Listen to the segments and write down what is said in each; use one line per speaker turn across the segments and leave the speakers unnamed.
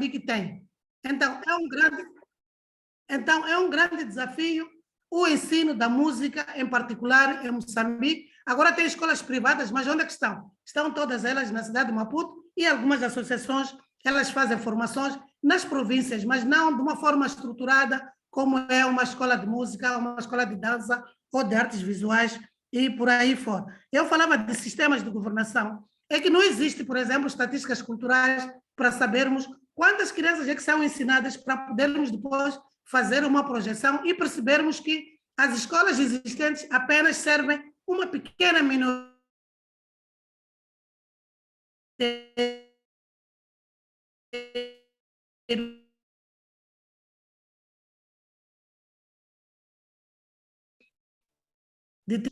Moçambique tem. Então, é um grande desafio o ensino da música, em particular em Moçambique. Agora tem escolas privadas, mas onde é que estão? Estão todas elas na cidade de Maputo e algumas associações, elas fazem formações nas províncias, mas não de uma forma estruturada, como é uma escola de música, uma escola de dança ou de artes visuais e por aí fora. Eu falava de sistemas de governação. É que não existe, por exemplo, estatísticas culturais para sabermos quantas crianças é que são ensinadas para podermos depois fazer uma projeção e percebermos que as escolas existentes apenas servem uma pequena minoria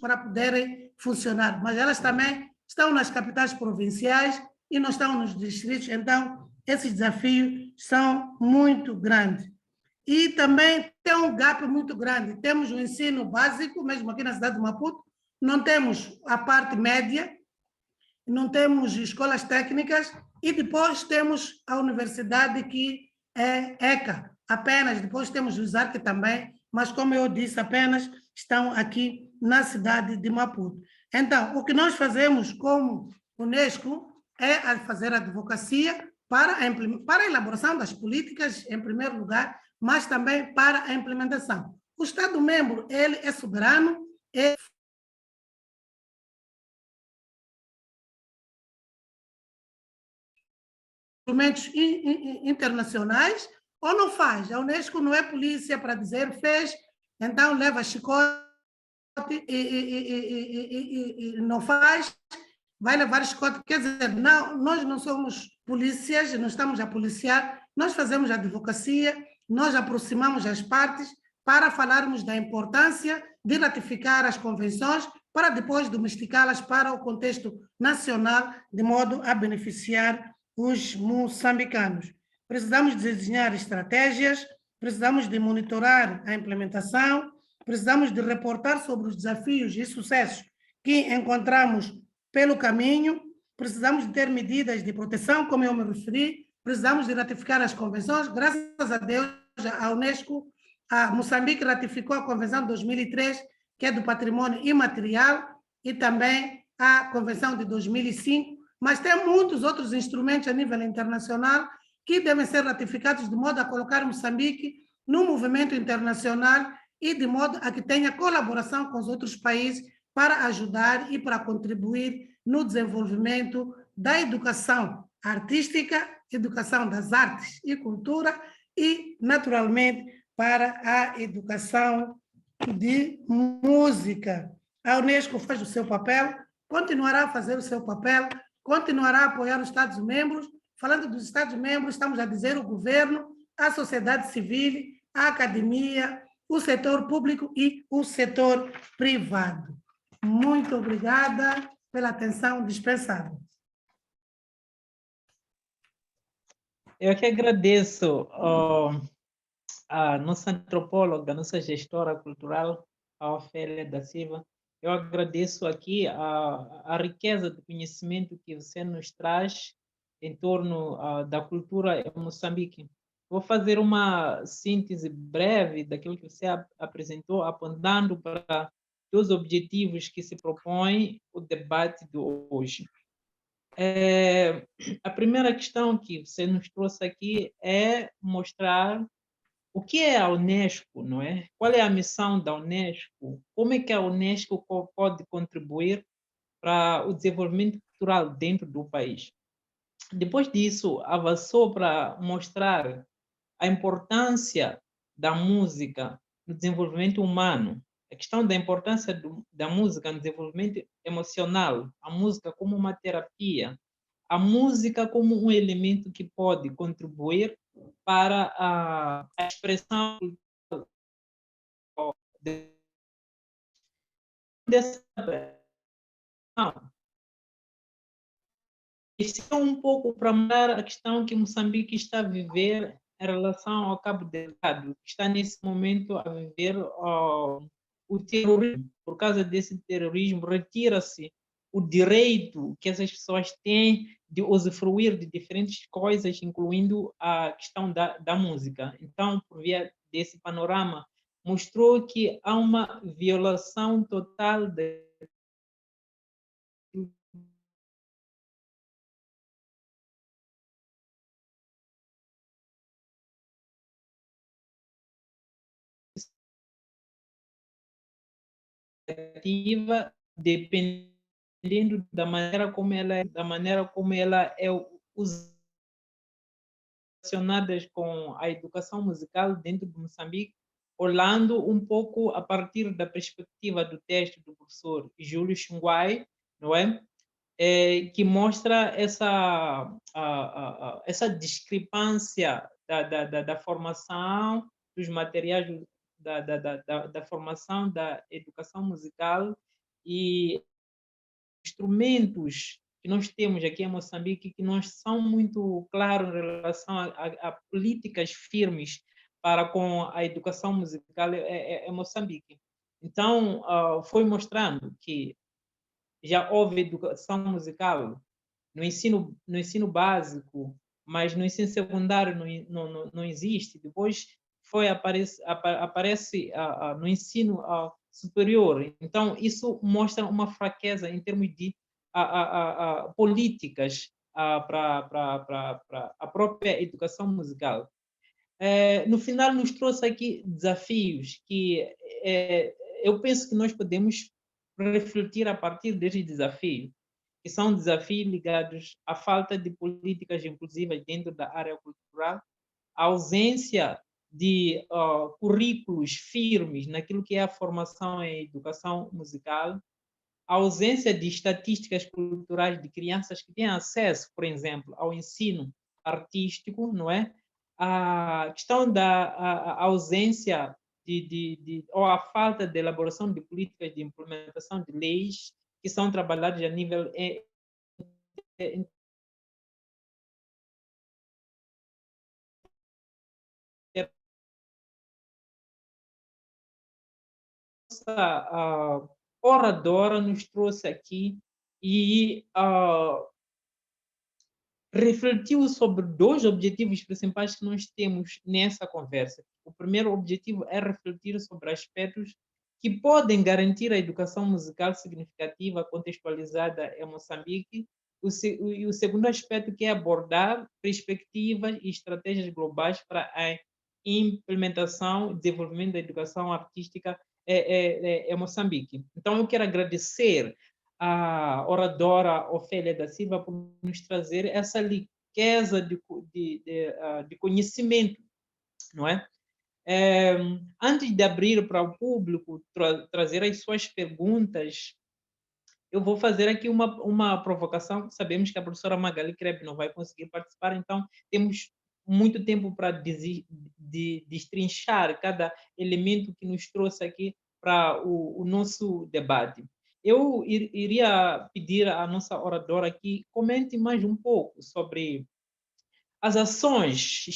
para poderem funcionar, mas elas também estão nas capitais provinciais e não estão nos distritos, então esses desafios são muito grandes. E também tem um gap muito grande. Temos o ensino básico, mesmo aqui na cidade de Maputo, não temos a parte média, não temos escolas técnicas e depois temos a universidade que é ECA, apenas. Depois temos o ZARC também, mas como eu disse, apenas estão aqui na cidade de Maputo. Então, o que nós fazemos como Unesco é fazer advocacia para a elaboração das políticas, em primeiro lugar, mas também para a implementação. O Estado-membro, ele é soberano, é instrumentos internacionais ou não faz. A Unesco não é polícia para dizer fez, então leva chicote e não faz, vai levar chicote. Quer dizer, não, nós não somos polícias, não estamos a policiar, nós fazemos advocacia, nós aproximamos as partes para falarmos da importância de ratificar as convenções para depois domesticá-las para o contexto nacional, de modo a beneficiar os moçambicanos. Precisamos de desenhar estratégias, precisamos de monitorar a implementação, precisamos de reportar sobre os desafios e sucessos que encontramos pelo caminho, precisamos de ter medidas de proteção, como eu me referi, precisamos de ratificar as convenções. Graças a Deus, a Unesco, a Moçambique ratificou a Convenção de 2003, que é do patrimônio imaterial, e também a Convenção de 2005, mas tem muitos outros instrumentos a nível internacional que devem ser ratificados de modo a colocar Moçambique no movimento internacional e de modo a que tenha colaboração com os outros países para ajudar e para contribuir no desenvolvimento da educação artística, educação das artes e cultura e, naturalmente, para a educação de música. A Unesco faz o seu papel, continuará a fazer o seu papel, continuará a apoiar os Estados-membros. Falando dos Estados-membros, estamos a dizer o governo, a sociedade civil, a academia, o setor público e o setor privado. Muito obrigada pela atenção dispensada.
Eu que agradeço a nossa antropóloga, a nossa gestora cultural, a Ofélia da Silva. Eu agradeço aqui a riqueza do conhecimento que você nos traz em torno da cultura em Moçambique. Vou fazer uma síntese breve daquilo que você apresentou, apontando para os objetivos que se propõe o debate de hoje. A primeira questão que você nos trouxe aqui é mostrar o que é a Unesco, não é? Qual é a missão da Unesco? Como é que a Unesco pode contribuir para o desenvolvimento cultural dentro do país? Depois disso, avançou para mostrar a importância da música no desenvolvimento humano, a questão da importância da música no desenvolvimento emocional, a música como uma terapia, a música como um elemento que pode contribuir para a expressão dessa expressão. Isso é um pouco para mudar a questão que Moçambique está a viver em relação ao Cabo Delgado, que está nesse momento a viver o terrorismo. Por causa desse terrorismo, retira-se o direito que essas pessoas têm de usufruir de diferentes coisas, incluindo a questão da música. Então, por via desse panorama, mostrou que há uma violação total ativa, dependendo da maneira como ela é relacionadas com a educação musical dentro de Moçambique, olhando um pouco a partir da perspectiva do texto do professor Júlio Xunguai, não é? Que mostra essa discrepância da formação dos materiais da formação da educação musical e instrumentos que nós temos aqui em Moçambique que não são muito claros em relação a políticas firmes para com a educação musical em Moçambique. Então, foi mostrando que já houve educação musical no ensino básico, mas no ensino secundário não existe. Depois aparece no ensino superior. Então, isso mostra uma fraqueza em termos de políticas para a própria educação musical. No final, nos trouxe aqui desafios que eu penso que nós podemos refletir a partir desses desafios, que são desafios ligados à falta de políticas inclusivas dentro da área cultural, a ausência de currículos firmes naquilo que é a formação em educação musical, a ausência de estatísticas culturais de crianças que têm acesso, por exemplo, ao ensino artístico, não é? A questão da ausência ou a falta de elaboração de políticas de implementação de leis que são trabalhadas a nível nossa oradora nos trouxe aqui e refletiu sobre dois objetivos principais que nós temos nessa conversa. O primeiro objetivo é refletir sobre aspectos que podem garantir a educação musical significativa contextualizada em Moçambique. E o segundo aspecto que é abordar perspectivas e estratégias globais para a implementação e desenvolvimento da educação artística em Moçambique. Então, eu quero agradecer a oradora Ofélia da Silva por nos trazer essa riqueza de conhecimento, não é? Antes de abrir para o público trazer as suas perguntas, eu vou fazer aqui uma provocação. Sabemos que a professora Magali Kreb não vai conseguir participar, então temos muito tempo para destrinchar cada elemento que nos trouxe aqui para o nosso debate. Eu iria pedir à nossa oradora que comente mais um pouco sobre as ações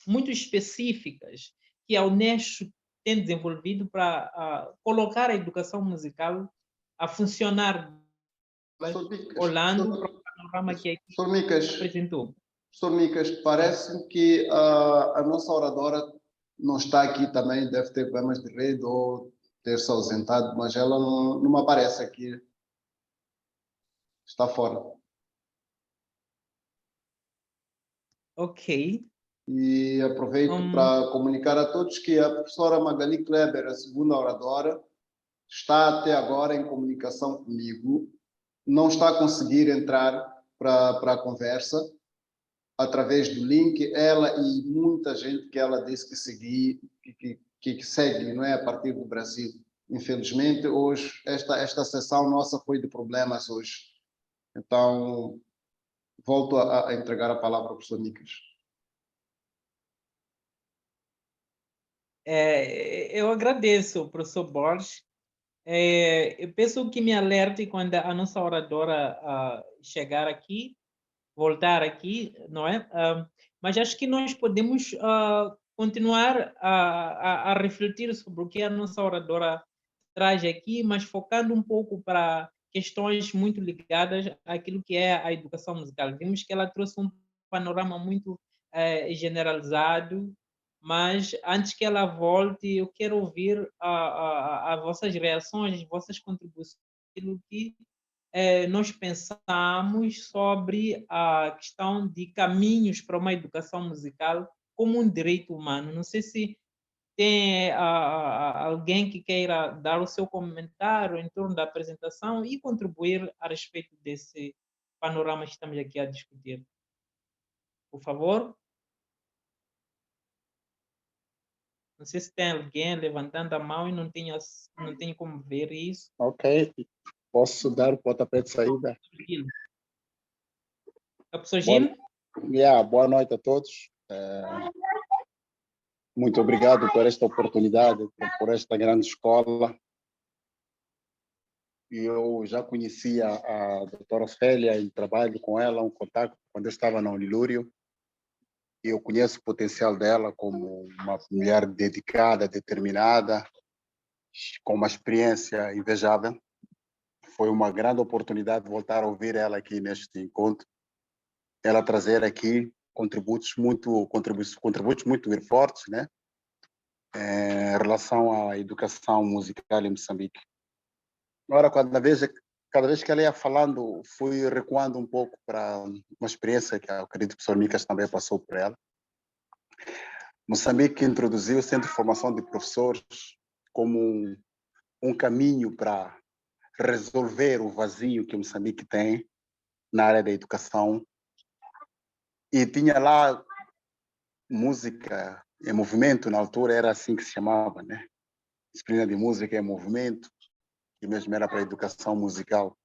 muito específicas que a Unesco tem desenvolvido para colocar a educação musical a funcionar, olhando para o panorama que aqui apresentou.
Professor Micas, parece-me que a nossa oradora não está aqui também, deve ter problemas de rede ou ter se ausentado, mas ela não me aparece aqui. Está fora.
Ok.
E aproveito para comunicar a todos que a professora Magali Kleber, a segunda oradora, está até agora em comunicação comigo, não está a conseguir entrar para a conversa através do link, ela e muita gente que ela disse que segue, não é, a partir do Brasil. Infelizmente, hoje, esta sessão nossa foi de problemas hoje. Então, volto a entregar a palavra ao professor Micas.
Eu agradeço, professor Borges. Eu penso que me alerte quando a nossa oradora chegar aqui, voltar aqui, não é? Mas acho que nós podemos continuar a refletir sobre o que a nossa oradora traz aqui, mas focando um pouco para questões muito ligadas àquilo que é a educação musical. Vimos que ela trouxe um panorama muito generalizado, mas antes que ela volte, eu quero ouvir as vossas reações, as vossas contribuições, aquilo que nós pensamos sobre a questão de caminhos para uma educação musical como um direito humano. Não sei se tem alguém que queira dar o seu comentário em torno da apresentação e contribuir a respeito desse panorama que estamos aqui a discutir. Por favor. Não sei se tem alguém levantando a mão e não tenho como ver isso.
Ok, posso dar o pontapé de saída?
É o professor Gil?
Boa noite a todos. Muito obrigado por esta oportunidade, por esta grande escola. Eu já conhecia a doutora Ofélia e trabalho com ela, um contato quando eu estava na Unilúrio. Eu conheço o potencial dela como uma mulher dedicada, determinada, com uma experiência invejável. Foi uma grande oportunidade voltar a ouvir ela aqui neste encontro. Ela trazer aqui contributos muito fortes, né? Em relação à educação musical em Moçambique. Agora, cada vez que ela ia falando, fui recuando um pouco para uma experiência que eu acredito que o professor Micas também passou por ela. Moçambique introduziu o Centro de Formação de Professores como um caminho para resolver o vazio que Moçambique tem na área da educação. E tinha lá música em movimento, na altura era assim que se chamava, né? Disciplina de música em movimento, que mesmo era para a educação musical.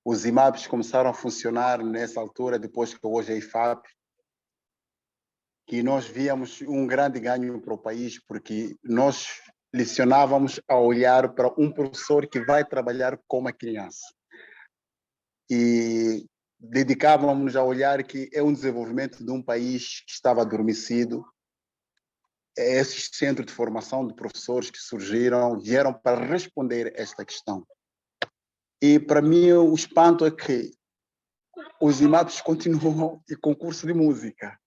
Os IMAPs começaram a funcionar nessa altura, depois que hoje é a IFAP, que nós víamos um grande ganho para o país, porque nós lecionávamos a olhar para um professor que vai trabalhar com uma criança. E dedicávamos a olhar que é um desenvolvimento de um país que estava adormecido. Esses centros de formação de professores que surgiram vieram para responder a esta questão. E, para mim, o espanto é que os IMAPs continuam em concurso de música.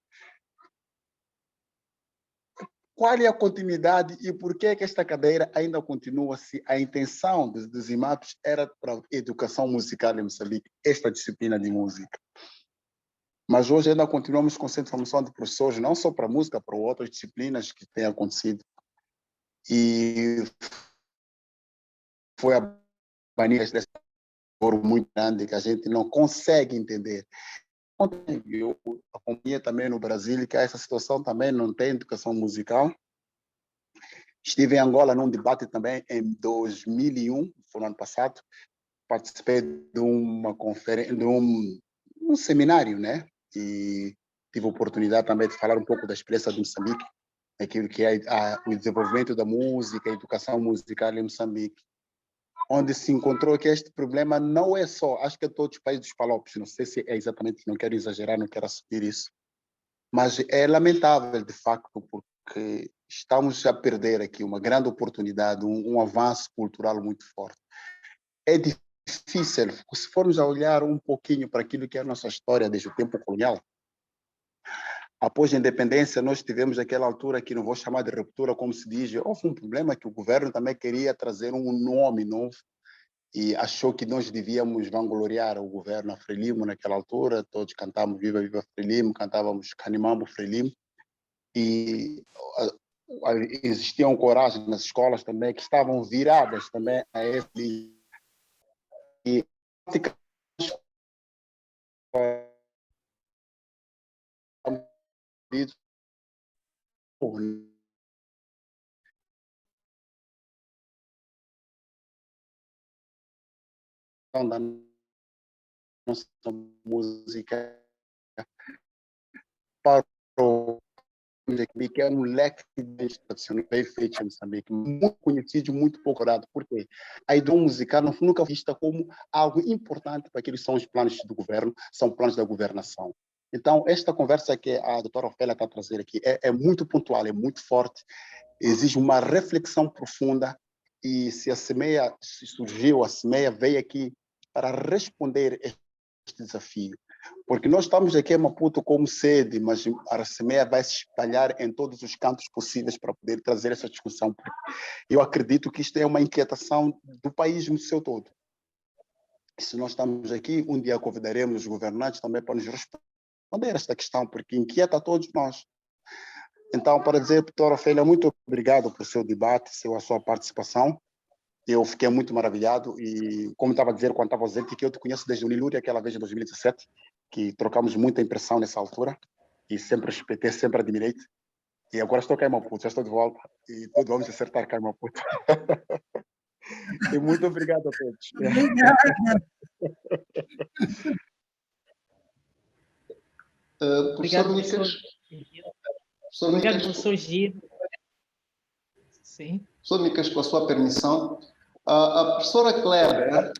Qual é a continuidade e por que esta cadeira ainda continua-se? A intenção dos IMAPs era para a educação musical em Moçambique, esta disciplina de música. Mas hoje ainda continuamos com centro de formação de professores, não só para música, para outras disciplinas que têm acontecido. E foi a banir desse foro muito grande que a gente não consegue entender. Eu acompanhei também no Brasil que essa situação também não tem educação musical. Estive em Angola num debate também em 2001, foi no ano passado. Participei de uma conferência, de um seminário, né? E tive a oportunidade também de falar um pouco da experiência de Moçambique, aquilo que é o desenvolvimento da música, a educação musical em Moçambique, onde se encontrou que este problema não é só, acho que é todos os países dos Palopes, não sei se é exatamente, não quero exagerar, não quero assumir isso, mas é lamentável, de facto, porque estamos a perder aqui uma grande oportunidade, um avanço cultural muito forte. É difícil, se formos a olhar um pouquinho para aquilo que é a nossa história desde o tempo colonial, após a independência, nós tivemos aquela altura que não vou chamar de ruptura, como se diz, houve um problema que o governo também queria trazer um nome novo e achou que nós devíamos vangloriar o governo Frelimo naquela altura, todos cantávamos Viva, Viva Frelimo, cantávamos Canimambo Frelimo, e existiam coragem nas escolas também que estavam viradas também a esse e da nossa música para o que é um leque de institucionais bem feito em Moçambique, muito conhecido, muito procurado. Por quê? A educação musical nunca foi vista como algo importante para aqueles que são os planos do governo, são planos da governação. Então, esta conversa que a doutora Ofélia está a trazer aqui é muito pontual, é muito forte, exige uma reflexão profunda E se a semeia se surgiu, a semeia veio aqui para responder este desafio. Porque nós estamos aqui em Maputo como sede, mas a semeia vai se espalhar em todos os cantos possíveis para poder trazer essa discussão. Eu acredito que isto é uma inquietação do país no seu todo. E se nós estamos aqui, um dia convidaremos os governantes também para nos responder esta questão, porque inquieta a todos nós. Então, para dizer, doutora Ofélia, muito obrigado pelo seu debate, pela sua participação. Eu fiquei muito maravilhado e, como estava a dizer quando estava ausente, que eu te conheço desde o Nilúria, aquela vez em 2017, que trocamos muita impressão nessa altura e sempre respeitei, sempre admirei-te. E agora estou cá em Maputo, já estou de volta e todos vamos acertar cá em Maputo. E muito obrigado a todos.
Obrigada.
Obrigado,
Professor Micas.
Obrigado, professor Gil. Sim.
Professor Micas, com a sua permissão, a professora Kleber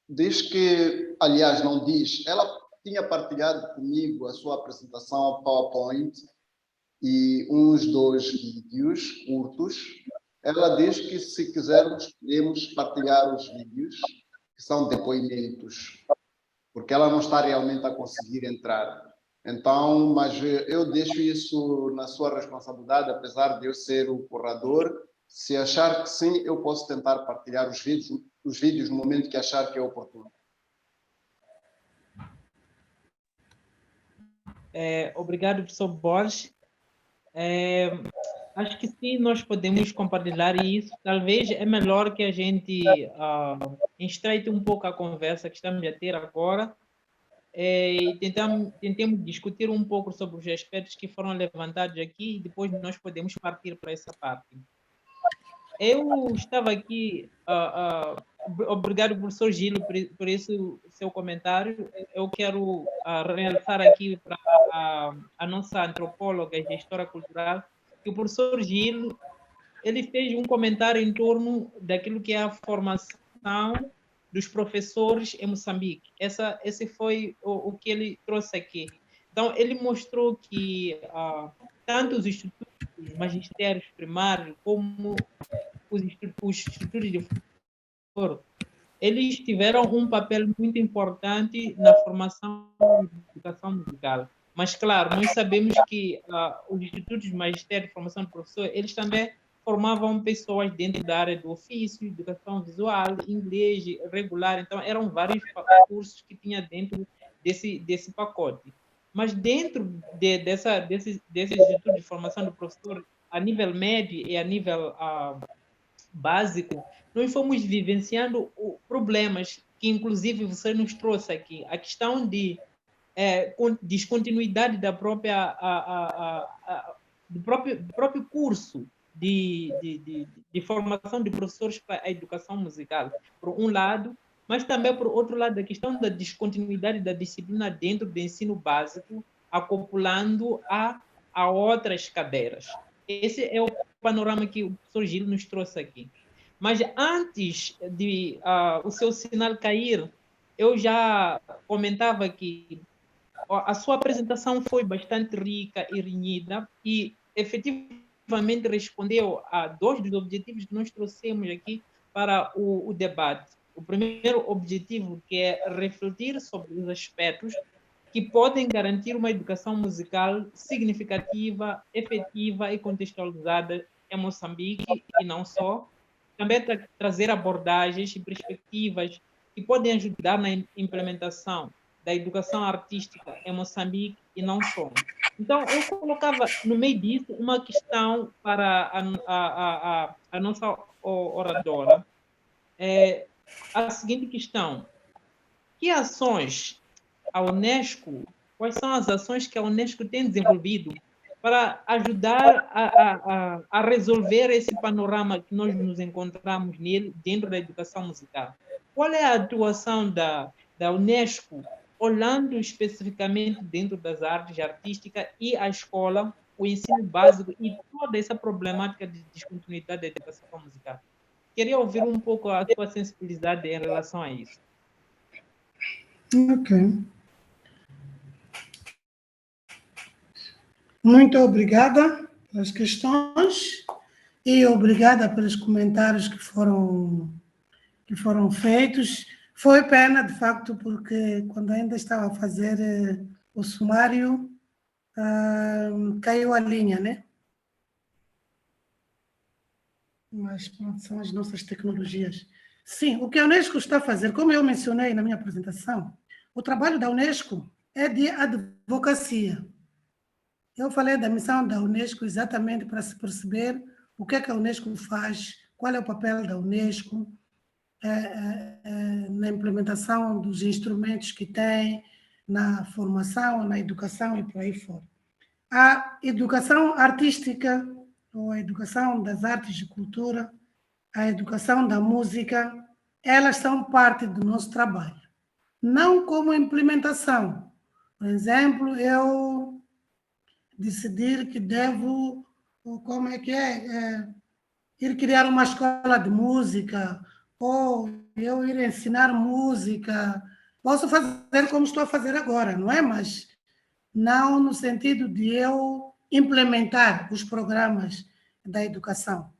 diz que, aliás, não diz, ela tinha partilhado comigo a sua apresentação ao PowerPoint e uns 2 vídeos curtos. Ela diz que, se quisermos, podemos partilhar os vídeos, que são depoimentos, porque ela não está realmente a conseguir entrar. Então, mas eu deixo isso na sua responsabilidade, apesar de eu ser o curador. Se achar que sim, eu posso tentar partilhar os vídeos no momento que achar que é oportuno.
Obrigado, professor Borges. Acho que sim, nós podemos compartilhar isso. Talvez é melhor que a gente estreite um pouco a conversa que estamos a ter agora e tentemos discutir um pouco sobre os aspectos que foram levantados aqui e depois nós podemos partir para essa parte. Eu estava aqui, obrigado, professor Gil, por esse seu comentário. Eu quero realçar aqui para a nossa antropóloga e gestora cultural que o professor Gil ele fez um comentário em torno daquilo que é a formação dos professores em Moçambique. Esse foi o que ele trouxe aqui. Então, ele mostrou que tanto os institutos magistérios primários como os institutos de foro, eles tiveram um papel muito importante na formação da educação musical. Mas, claro, nós sabemos que os institutos de magistério de formação de professor, eles também formavam pessoas dentro da área do ofício, educação visual, inglês regular. Então, eram vários cursos que tinha dentro desse pacote. Mas dentro desse instituto de formação do professor, a nível médio e a nível básico, nós fomos vivenciando problemas que, inclusive, você nos trouxe aqui. A questão de descontinuidade da do próprio curso de formação de professores para a educação musical, por um lado, mas também, por outro lado, a questão da descontinuidade da disciplina dentro do ensino básico, acoplando a outras cadeiras. Esse é o panorama que o professor Gil nos trouxe aqui. Mas antes de o seu sinal cair, eu já comentava que a sua apresentação foi bastante rica e renhida e, efetivamente, respondeu a 2 dos objetivos que nós trouxemos aqui para o debate. O primeiro objetivo, que é refletir sobre os aspectos que podem garantir uma educação musical significativa, efetiva e contextualizada em Moçambique e não só. Também trazer abordagens e perspectivas que podem ajudar na implementação da educação artística em Moçambique e não só. Então, eu colocava no meio disso uma questão para a nossa oradora. A seguinte questão: que ações a Unesco, quais são as ações que a Unesco tem desenvolvido para ajudar a resolver esse panorama que nós nos encontramos nele dentro da educação musical? Qual é a atuação da Unesco, olhando especificamente dentro das artes artísticas e a escola, o ensino básico e toda essa problemática de descontinuidade da educação musical? Queria ouvir um pouco a sua sensibilidade em relação a isso.
Ok. Muito obrigada pelas questões. E obrigada pelos comentários que foram feitos. Foi pena, de facto, porque quando ainda estava a fazer o sumário, caiu a linha, né? Mas pronto, são as nossas tecnologias. Sim, o que a Unesco está a fazer, como eu mencionei na minha apresentação, o trabalho da Unesco é de advocacia. Eu falei da missão da Unesco exatamente para se perceber o que é que a Unesco faz, qual é o papel da Unesco na implementação dos instrumentos que tem, na formação, na educação e por aí fora. A educação artística, ou a educação das artes e cultura, a educação da música, elas são parte do nosso trabalho. Não como implementação. Por exemplo, eu decidir que devo, como é que ir criar uma escola de música, ou eu ir ensinar música. Posso fazer como estou a fazer agora, não é? Mas não no sentido de eu implementar os programas da educação.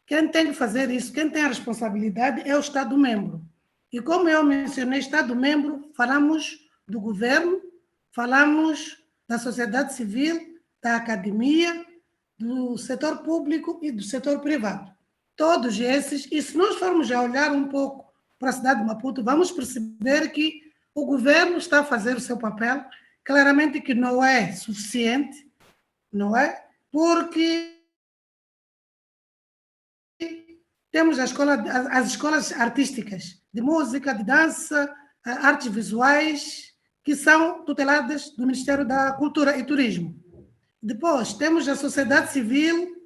Quem tem que fazer isso, quem tem a responsabilidade é o Estado-membro. E como eu mencionei, Estado-membro, falamos do governo, falamos da sociedade civil, da academia, do setor público e do setor privado. Todos esses, e se nós formos a olhar um pouco para a cidade de Maputo, vamos perceber que o governo está a fazer o seu papel, claramente que não é suficiente, não é? Porque temos as escolas artísticas, de música, de dança, artes visuais, que são tuteladas do Ministério da Cultura e Turismo. Depois, temos a sociedade civil,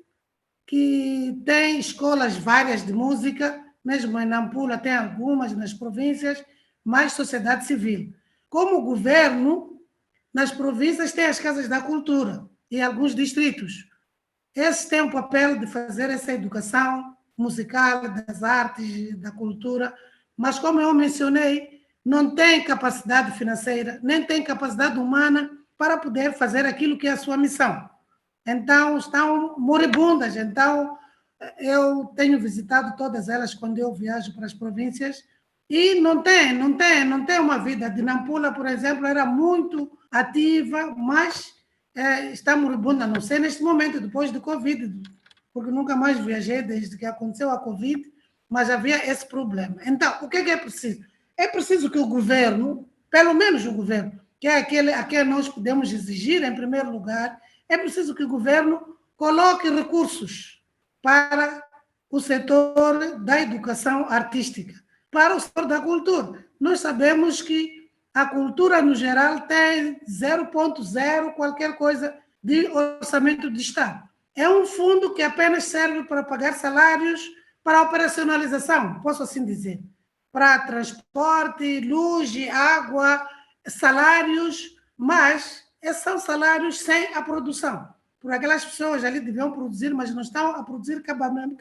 que tem escolas várias de música, mesmo em Nampula tem algumas, nas províncias, mais sociedade civil. Como o governo, nas províncias tem as casas da cultura e alguns distritos. Esses têm o papel de fazer essa educação musical, das artes, da cultura, mas como eu mencionei, não tem capacidade financeira, nem tem capacidade humana para poder fazer aquilo que é a sua missão. Então, estão moribundas. Então, eu tenho visitado todas elas quando eu viajo para as províncias e não tem uma vida. De Nampula, por exemplo, era muito ativa, mas está moribunda, não sei neste momento, depois do Covid, porque nunca mais viajei desde que aconteceu a Covid, mas havia esse problema. Então, o que é preciso? É preciso que o governo, pelo menos o governo, que é aquele a quem nós podemos exigir, em primeiro lugar, é preciso que o governo coloque recursos para o setor da educação artística, para o setor da cultura. Nós sabemos que a cultura, no geral, tem 0,0 qualquer coisa de orçamento de Estado. É um fundo que apenas serve para pagar salários, para operacionalização, posso assim dizer, para transporte, luz, água, salários, mas esses são salários sem a produção. Por aquelas pessoas ali deviam produzir, mas não estão a produzir cabalmente,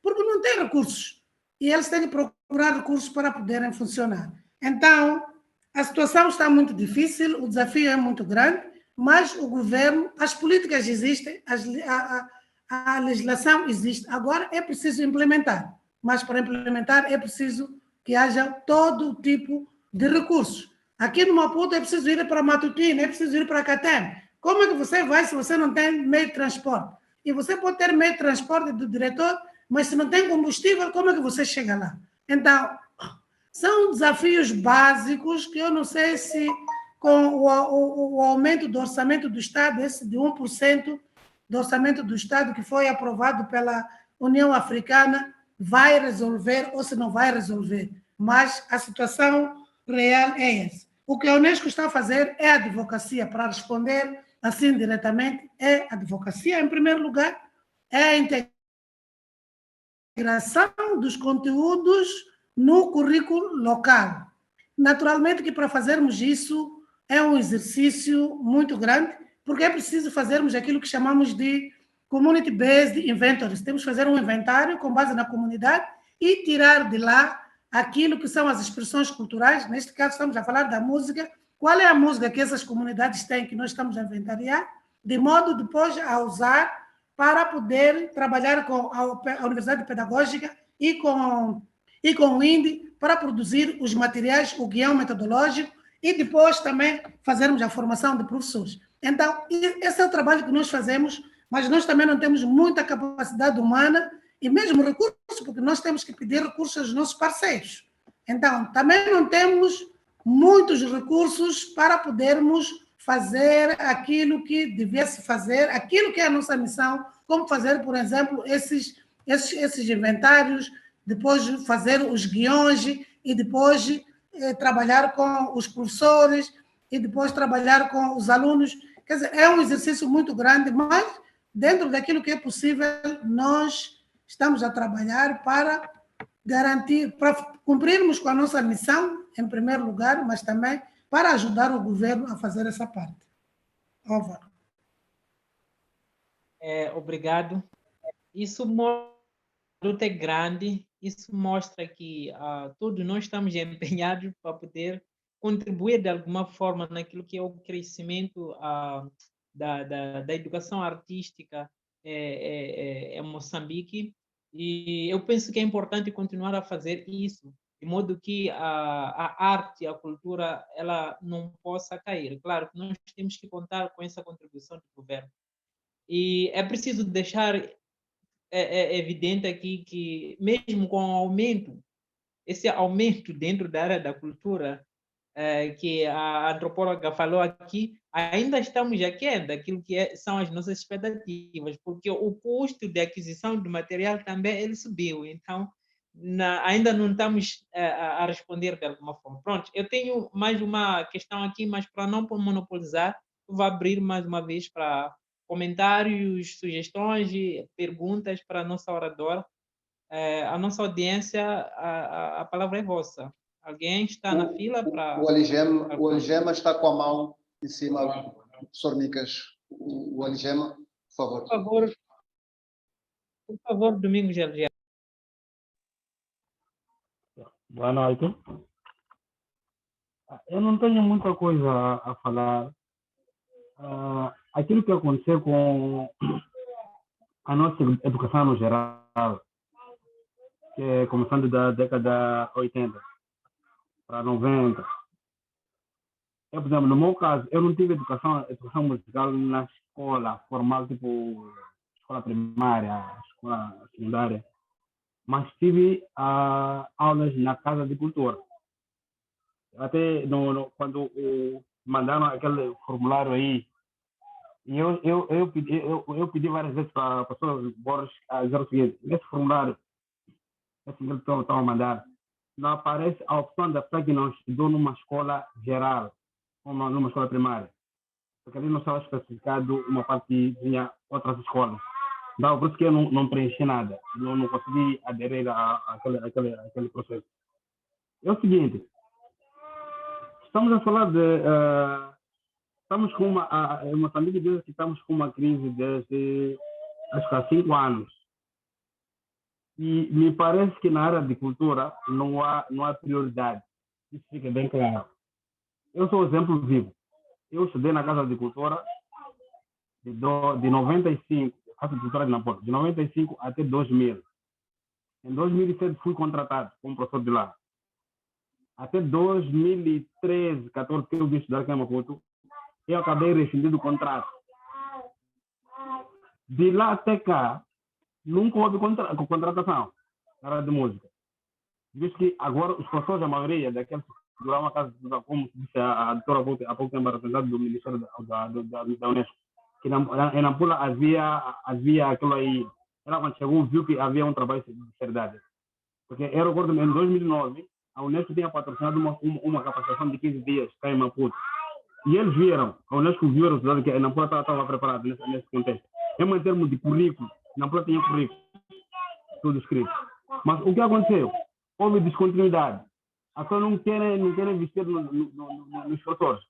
porque não têm recursos. E eles têm que procurar recursos para poderem funcionar. Então, a situação está muito difícil, o desafio é muito grande, mas o governo, as políticas existem, a legislação existe. Agora é preciso implementar, mas para implementar é preciso que haja todo tipo de recursos. Aqui no Maputo é preciso ir para Matutina, é preciso ir para Catem. Como é que você vai se você não tem meio de transporte? E você pode ter meio de transporte do diretor, mas se não tem combustível, como é que você chega lá? Então, são desafios básicos que eu não sei se com o aumento do orçamento do Estado, esse de 1% do orçamento do Estado que foi aprovado pela União Africana, vai resolver ou se não vai resolver. Mas a situação real é essa. O que a Unesco está a fazer é advocacia, para responder assim diretamente, é advocacia, em primeiro lugar, é a integração dos conteúdos no currículo local. Naturalmente que para fazermos isso é um exercício muito grande, porque é preciso fazermos aquilo que chamamos de community-based inventories. Temos que fazer um inventário com base na comunidade e tirar de lá aquilo que são as expressões culturais. Neste caso, estamos a falar da música. Qual é a música que essas comunidades têm, que nós estamos a inventariar, de modo depois a usar para poder trabalhar com a Universidade Pedagógica e com o INDE para produzir os materiais, o guião metodológico e depois também fazermos a formação de professores. Então, esse é o trabalho que nós fazemos, mas nós também não temos muita capacidade humana e mesmo recursos, porque nós temos que pedir recursos aos nossos parceiros. Então, também não temos muitos recursos para podermos fazer aquilo que devia-se fazer, aquilo que é a nossa missão, como fazer, por exemplo, esses inventários, depois fazer os guiões e depois trabalhar com os professores e depois trabalhar com os alunos. Quer dizer, é um exercício muito grande, mas dentro daquilo que é possível, nós estamos a trabalhar para garantir, para cumprirmos com a nossa missão, em primeiro lugar, mas também para ajudar o governo a fazer essa parte. Álvaro.
Obrigado. Isso mostra que a luta é grande, isso mostra que todos nós estamos empenhados para poder contribuir de alguma forma naquilo que é o crescimento da educação artística em Moçambique. E eu penso que é importante continuar a fazer isso, de modo que a arte, a cultura, ela não possa cair. Claro que nós temos que contar com essa contribuição do governo. E é preciso deixar evidente aqui que, mesmo com o aumento, esse aumento dentro da área da cultura, que a antropóloga falou aqui, ainda estamos aquém daquilo que são as nossas expectativas, porque o custo de aquisição do material também ele subiu. Então, ainda não estamos a responder de alguma forma. Pronto, eu tenho mais uma questão aqui, mas para não monopolizar, eu vou abrir mais uma vez para comentários, sugestões e perguntas para a nossa oradora. A nossa audiência, a palavra é vossa. Alguém está na fila para...
O Aligema está com a mão em cima, professor Micas. O Aligema, por favor.
Por favor, Domingos Gelger.
Boa noite. Eu não tenho muita coisa a falar. Aquilo que aconteceu com a nossa educação no geral, que é começando da década 80 para 90. Eu, por exemplo, no meu caso, eu não tive educação musical na escola formal, tipo escola primária, escola secundária, mas tive aulas na Casa de Cultura. Até quando mandaram aquele formulário aí, e eu pedi várias vezes para a professora Borges dizer o seguinte: nesse formulário, esse que estão a mandar, não aparece a opção da pessoa que não estudou numa escola geral, ou numa escola primária, porque ali não estava especificado uma parte que tinha outras escolas. Não, por isso que eu não preenchi nada, não consegui aderir àquele processo. É o seguinte, estamos a falar de... estamos com em Moçambique diz que estamos com uma crise desde, acho que há 5 anos. E me parece que na área de cultura não há prioridade. Isso fica bem claro. Eu sou exemplo vivo. Eu estudei na Casa de Cultura de 95, Casa de Cultura de Nampula, de 95 até 2000. Em 2007 fui contratado como professor de lá. Até 2013, 14, que eu vim estudar aqui em Maputo, eu acabei rescindindo o contrato. De lá até cá, nunca houve contratação na área de música. Visto que agora os professores, a maioria daqueles que duraram a casa, como disse a doutora há pouco tempo, representante do Ministério da Unesco, que em Nampula havia aquilo aí, ela quando chegou viu que havia um trabalho de seriedade. Porque eu recordo em 2009, a Unesco tinha patrocinado uma capacitação de 15 dias cá em Maputo. E eles viram, a Unesco viu o resultado que a Nampula estava preparada nesse contexto. Em termos de currículo, Nampula tinha currículo, tudo escrito. Mas o que aconteceu? Houve descontinuidade. As pessoas não querem investir nos professores.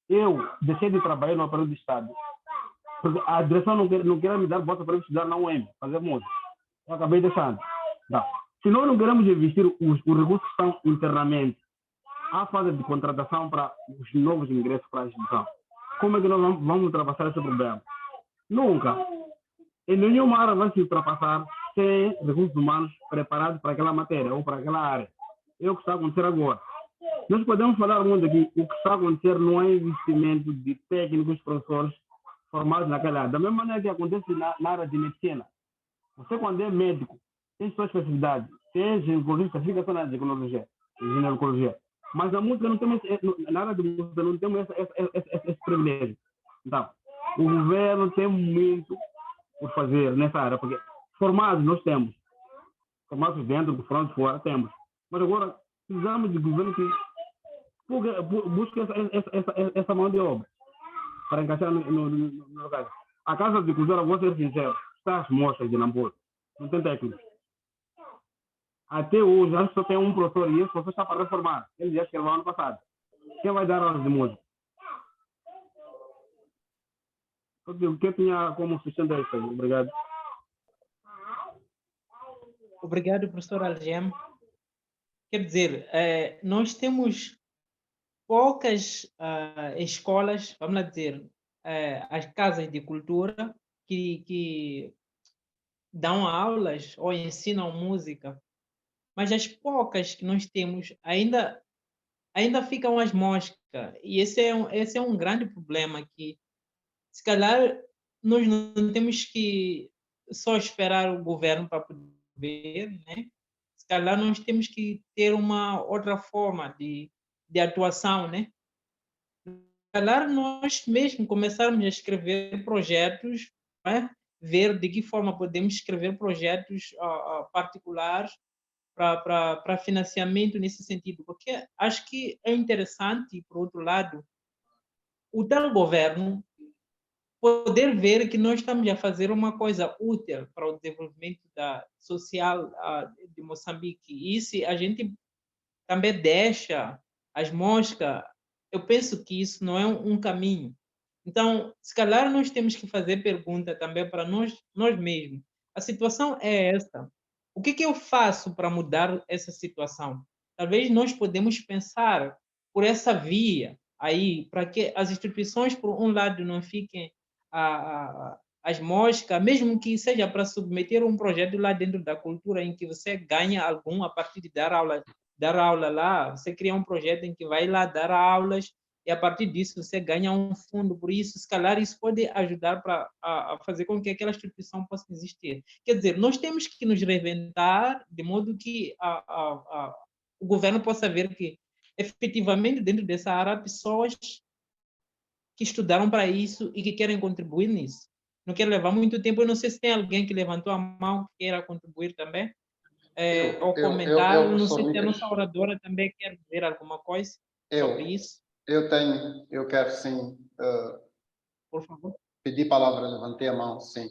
Eu deixei de trabalhar no aparelho do Estado, porque a direção não queria me dar bolsa para eu estudar na UEM, fazer música. Eu acabei deixando. Não. Se nós não queremos investir os recursos que estão internamente à fase de contratação para os novos ingressos para a instituição, como é que nós vamos ultrapassar esse problema? Nunca. E nenhuma área vai se ultrapassar sem recursos humanos preparados para aquela matéria ou para aquela área. É o que está a acontecer agora. Nós podemos falar muito aqui, o que está a acontecer não é investimento de técnicos, professores formados naquela área. Da mesma maneira que acontece na área de medicina. Você, quando é médico, tem sua especificidade. Se é ginecologista, fica só na ginecologia. Mas na música não temos, na área de música não temos esse privilégio. Então, o governo tem muito por fazer nessa área, porque formados nós temos, formados dentro, formados fora, temos. Mas agora precisamos de governo que busque essa mão de obra para encaixar no lugar. A Casa de Cultura, vou ser sincero, está às mostras de Nampula, não tem técnico. Até hoje, acho que só tem um professor e esse professor está para reformar. Ele disse que ele vai ano passado. Quem vai dar aulas de música? O que eu tinha como sugestão isso aí? Obrigado.
Obrigado, professor Algem. Quer dizer, nós temos poucas escolas, vamos lá dizer, as casas de cultura que dão aulas ou ensinam música, mas as poucas que nós temos ainda ficam às moscas. E esse é um grande problema que, se calhar, nós não temos que só esperar o governo para poder, né? Se calhar nós temos que ter uma outra forma de atuação, né? Se calhar nós mesmo começarmos a escrever projetos, né? Ver de que forma podemos escrever projetos particulares para financiamento nesse sentido, porque acho que é interessante, por outro lado, o tal governo poder ver que nós estamos a fazer uma coisa útil para o desenvolvimento social de Moçambique. E se a gente também deixa as moscas, eu penso que isso não é um caminho. Então, se calhar nós temos que fazer pergunta também para nós mesmos. A situação é esta. O que eu faço para mudar essa situação? Talvez nós podemos pensar por essa via aí, para que as instituições, por um lado, não fiquem as moscas, mesmo que seja para submeter um projeto lá dentro da cultura em que você ganha algum a partir de dar aula lá, você cria um projeto em que vai lá dar aulas e a partir disso você ganha um fundo. Por isso, se calhar, isso pode ajudar a fazer com que aquela instituição possa existir. Quer dizer, nós temos que nos reinventar de modo que o governo possa ver que, efetivamente, dentro dessa área, há pessoas que estudaram para isso e que querem contribuir nisso. Não quero levar muito tempo, eu não sei se tem alguém que levantou a mão que queira contribuir também, ou comentar, não sei se a nossa oradora também quer dizer alguma coisa sobre isso.
Eu quero sim,
por favor.
Pedir palavra, levantei a mão, sim.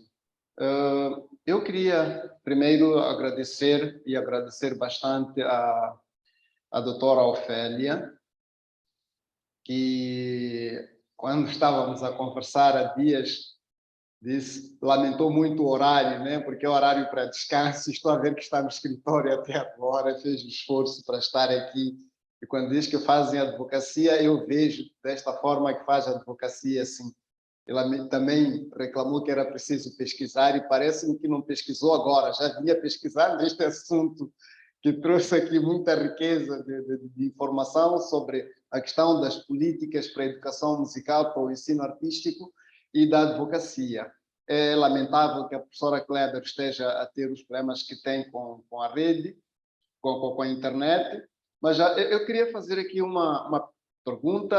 Eu queria primeiro agradecer bastante a doutora Ofélia, que quando estávamos a conversar há dias, lamentou muito o horário, né? Porque é horário para descanso. Estou a ver que está no escritório até agora, fez o esforço para estar aqui. E quando diz que fazem advocacia, eu vejo desta forma que faz a advocacia, assim. Ela também reclamou que era preciso pesquisar e parece-me que não pesquisou agora, já vinha pesquisando este assunto, que trouxe aqui muita riqueza de informação sobre a questão das políticas para a educação musical, para o ensino artístico e da advocacia. É lamentável que a professora Kleber esteja a ter os problemas que tem com a rede, com a internet, mas eu queria fazer aqui uma pergunta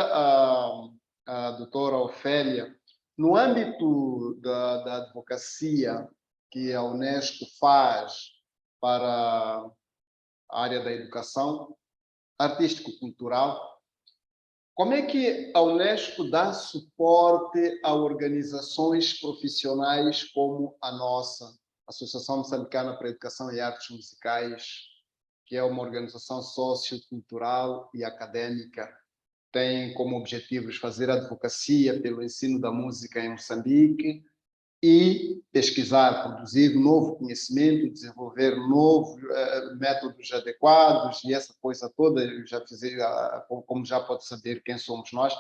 à doutora Ofélia. No âmbito da advocacia que a Unesco faz para a área da educação artístico-cultural, como é que a Unesco dá suporte a organizações profissionais como a nossa, Associação Moçambicana para a Educação e Artes Musicais, que é uma organização sociocultural e acadêmica, tem como objetivos fazer advocacia pelo ensino da música em Moçambique e pesquisar, produzir novo conhecimento, desenvolver novos métodos adequados e essa coisa toda. Eu já fiz, como já pode saber quem somos nós.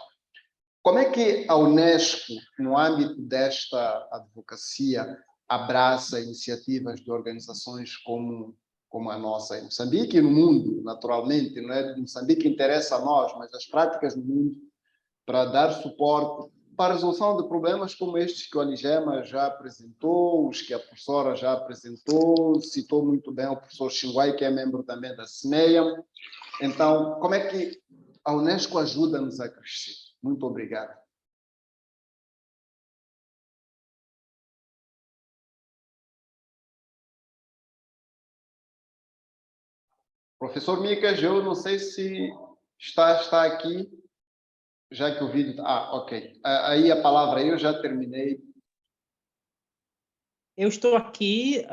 Como é que a Unesco, no âmbito desta advocacia, abraça iniciativas de organizações como a nossa em Moçambique e no mundo, naturalmente. Não é? Moçambique interessa a nós, mas as práticas no mundo para dar suporte para a resolução de problemas como estes que o Aligema já apresentou, os que a professora já apresentou, citou muito bem o professor Xinguai, que é membro também da CIMEIA. Então, como é que a Unesco ajuda-nos a crescer? Muito obrigado. Professor Micas, eu não sei se está aqui, já que o vídeo... ok. Aí a palavra, eu já terminei.
Eu estou aqui.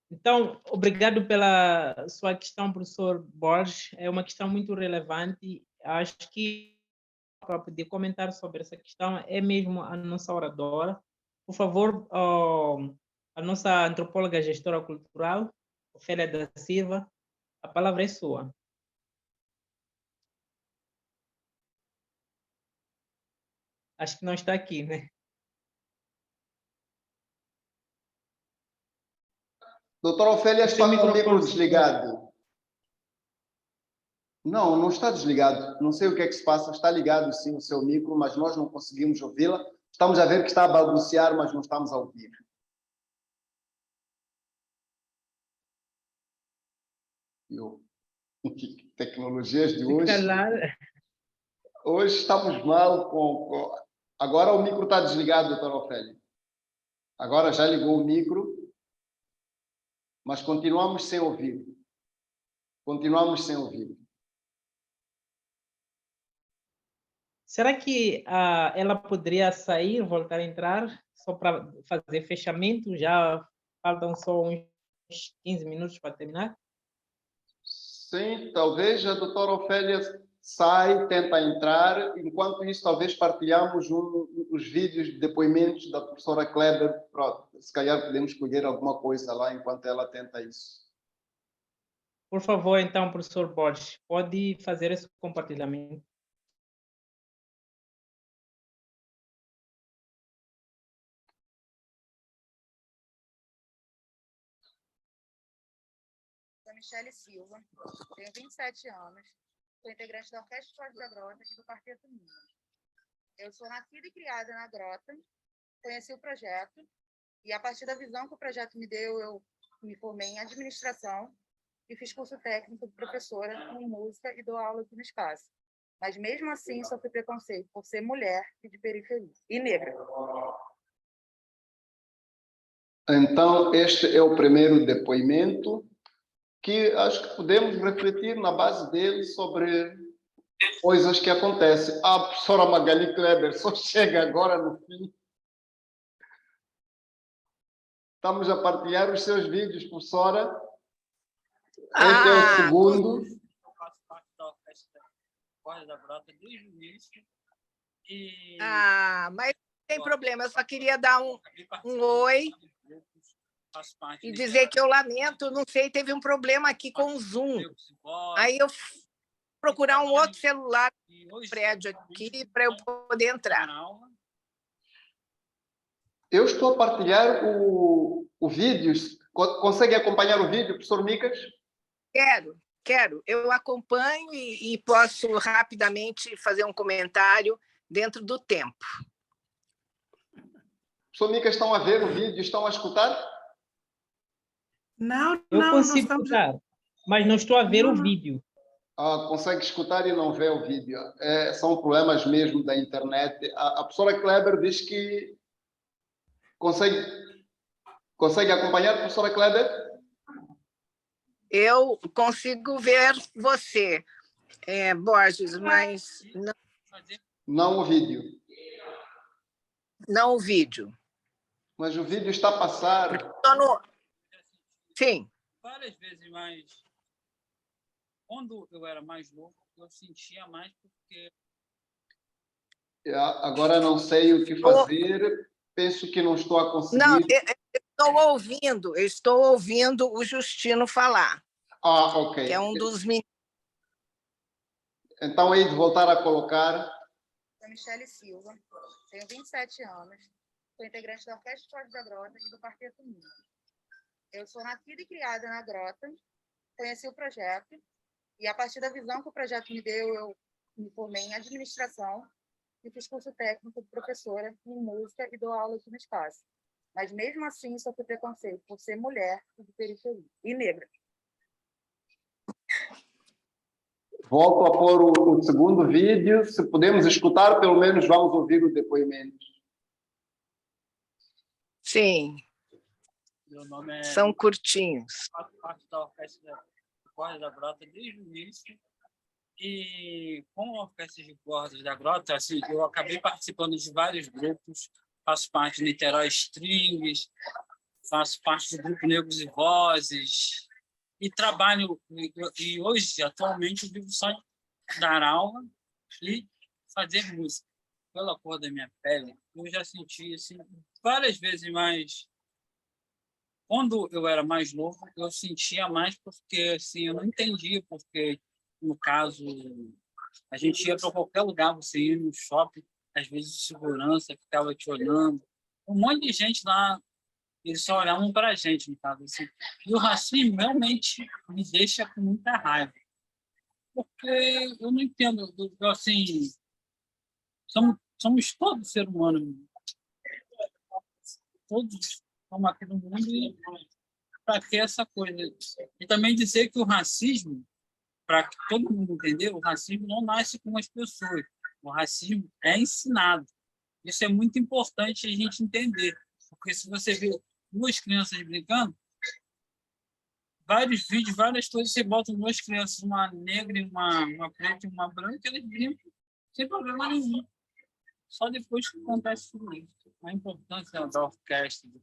Então, obrigado pela sua questão, professor Borges. É uma questão muito relevante. Acho que para poder comentar sobre essa questão é mesmo a nossa oradora. Por favor, a nossa antropóloga gestora cultural, Ofélia da Silva, a palavra é sua. Acho que não está aqui, né?
Doutora Ofélia, está com o micro desligado. Não, não está desligado. Não sei o que é que se passa. Está ligado, sim, o seu micro, mas nós não conseguimos ouvi-la. Estamos a ver que está a balbuciar, mas não estamos a ouvir. Tecnologias de hoje. Hoje estamos mal com... Agora o micro está desligado, doutora Ofélia. Agora já ligou o micro, mas continuamos sem ouvir. Continuamos sem ouvir.
Será que ela poderia sair, voltar a entrar, só para fazer fechamento? Já faltam só uns 15 minutos para terminar?
Sim, talvez a doutora Ofélia sai, tenta entrar. Enquanto isso, talvez partilhamos os vídeos de depoimentos da professora Kleber. Pronto, se calhar podemos escolher alguma coisa lá enquanto ela tenta isso.
Por favor, então, professor Borges, pode fazer esse compartilhamento.
Sou Michele Silva, tenho 27 anos, sou integrante da Orquestra Forte da Grota e do Quarteto Minas. Eu sou nascida e criada na Grota, conheci o projeto e, a partir da visão que o projeto me deu, eu me formei em administração e fiz curso técnico de professora em música e dou aula aqui no espaço. Mas, mesmo assim, sofri preconceito por ser mulher e de periferia e negra.
Então, este é o primeiro depoimento que acho que podemos refletir na base dele sobre coisas que acontecem. A professora Magali Kleber só chega agora no fim. Estamos a partilhar os seus vídeos, professora. Este é o segundo.
Eu faço parte da Orquestra Forte da Grota desde o início.
Mas não tem problema, eu só queria dar um oi e dizer que eu lamento, não sei, teve um problema aqui com o Zoom. Aí eu fui procurar um outro celular no prédio aqui para eu poder entrar.
Eu estou a partilhar o vídeo. Consegue acompanhar o vídeo, professor Micas?
Quero. Eu acompanho e posso rapidamente fazer um comentário dentro do tempo.
Professor Micas, estão a ver o vídeo? Estão a escutar?
Não,
Eu
não
consigo
estamos...
escutar, mas não estou a ver o vídeo.
Consegue escutar e não vê o vídeo. São problemas mesmo da internet. A professora Kleber diz que consegue acompanhar, professora Kleber?
Eu consigo ver você, Borges, mas
não o vídeo.
Não o vídeo.
Mas o vídeo está a passar.
Sim.
Várias vezes, mas quando eu era mais novo, eu sentia mais porque...
Agora não sei o que fazer. Penso que não estou a conseguir.
Não, eu estou ouvindo o Justino falar.
Ok.
Que é um dos meninos.
Então, aí de voltar a colocar.
Sou Michele Silva, tenho 27 anos, sou integrante da Orquestra Esporte da Grota e do Quarteto Minas. Eu sou nascida e criada na Grota, conheci o projeto, e a partir da visão que o projeto me deu, eu me formei em administração e fiz curso técnico de professora em música e dou aula aqui no espaço. Mas, mesmo assim, sofri preconceito por ser mulher e de periferia, e negra.
Volto a pôr o segundo vídeo. Se podemos escutar, pelo menos vamos ouvir o depoimento.
Sim.
Meu nome é...
São curtinhos.
Faço parte da Orquestra de Cordas da Grota desde o início. E com a Orquestra de Cordas da Grota, assim, eu acabei participando de vários grupos. Faço parte de Niterói Strings, faço parte do Grupo Negros e Vozes, e trabalho, e hoje, atualmente, eu vivo só de dar aula e fazer música. Pela cor da minha pele, eu já senti assim, várias vezes mais. Quando eu era mais novo, eu sentia mais porque assim, eu não entendia, porque, no caso, a gente ia para qualquer lugar, você ia no shopping, às vezes de segurança ficava te olhando. Um monte de gente lá, eles só olhavam para a gente, no caso. Assim. E o racismo realmente me deixa com muita raiva. Porque eu não entendo, assim, somos todos seres humanos. Todos estamos aqui no mundo e para ter essa coisa. E também dizer que o racismo, para que todo mundo entenda, o racismo não nasce com as pessoas. O racismo é ensinado. Isso é muito importante a gente entender. Porque se você vê duas crianças brincando, vários vídeos, várias coisas, você bota duas crianças, uma negra e uma preta e uma branca, eles brincam sem problema nenhum. Só depois que acontece tudo isso. A importância da orquestra, do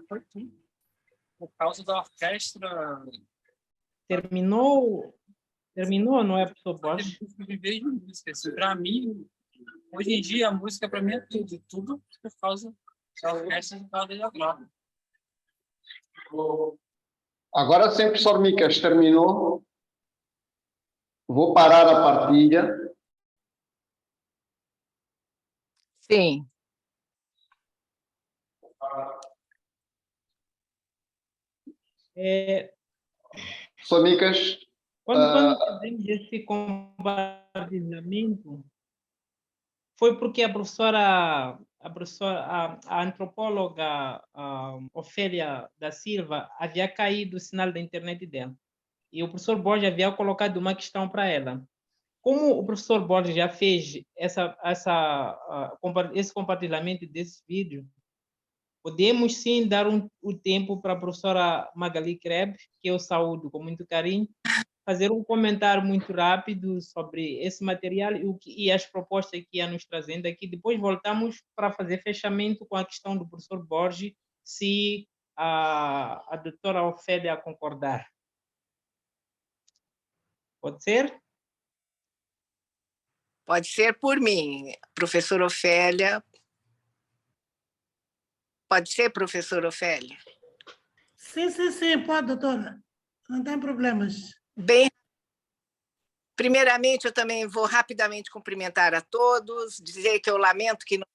foi tudo. Por causa da orquestra...
Terminou, não é, professor Borges?
Viver de música. Assim, para mim, hoje em dia, a música para mim é tudo. Tudo por causa da orquestra de Cordas da Grota.
Agora sim, professor Micas, terminou. Vou parar a partilha.
Sim.
Professor Micas.
Quando fizemos esse compartilhamento, foi porque a antropóloga Ofélia da Silva havia caído o sinal da internet dela. E o professor Borges havia colocado uma questão para ela. Como o professor Borges já fez esse compartilhamento desse vídeo, podemos sim dar o tempo para a professora Magali Kreb, que eu saúdo com muito carinho, fazer um comentário muito rápido sobre esse material e as propostas que ia nos trazendo aqui. Depois voltamos para fazer fechamento com a questão do professor Borges, se a doutora Ofélia concordar. Pode ser?
Pode ser por mim, professora Ofélia. Pode ser, professora Ofélia?
Sim, pode, doutora. Não tem problemas.
Bem, primeiramente, eu também vou rapidamente cumprimentar a todos, dizer que eu lamento que não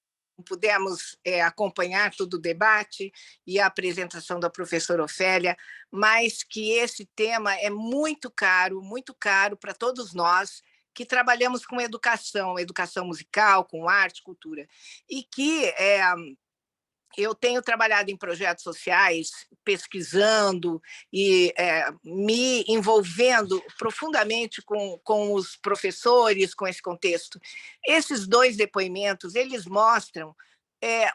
pudemos acompanhar todo o debate e a apresentação da professora Ofélia, mas que esse tema é muito caro para todos nós que trabalhamos com educação musical, com arte, cultura, e que eu tenho trabalhado em projetos sociais, pesquisando e me envolvendo profundamente com os professores, com esse contexto. Esses dois depoimentos, eles mostram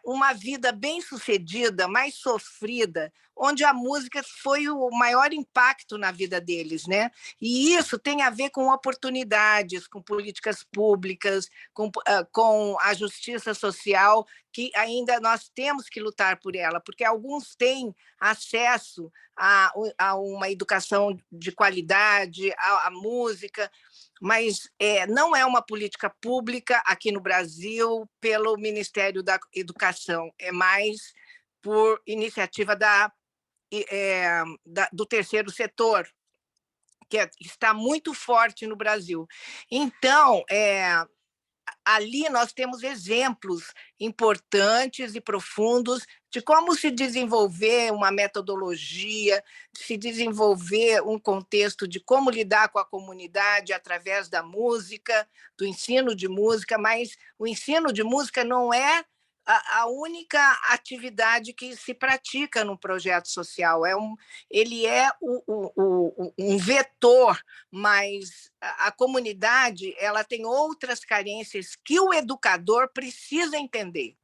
uma vida bem-sucedida, mais sofrida, onde a música foi o maior impacto na vida deles, né? E isso tem a ver com oportunidades, com políticas públicas, com a justiça social, que ainda nós temos que lutar por ela, porque alguns têm acesso a uma educação de qualidade, à música, mas não é uma política pública aqui no Brasil pelo Ministério da Educação, é mais por iniciativa do terceiro setor, que está muito forte no Brasil. Então, ali nós temos exemplos importantes e profundos de como se desenvolver uma metodologia, se desenvolver um contexto de como lidar com a comunidade através da música, do ensino de música, mas o ensino de música não é a única atividade que se pratica no projeto social. Ele é um vetor, mas a comunidade ela tem outras carências que o educador precisa entender.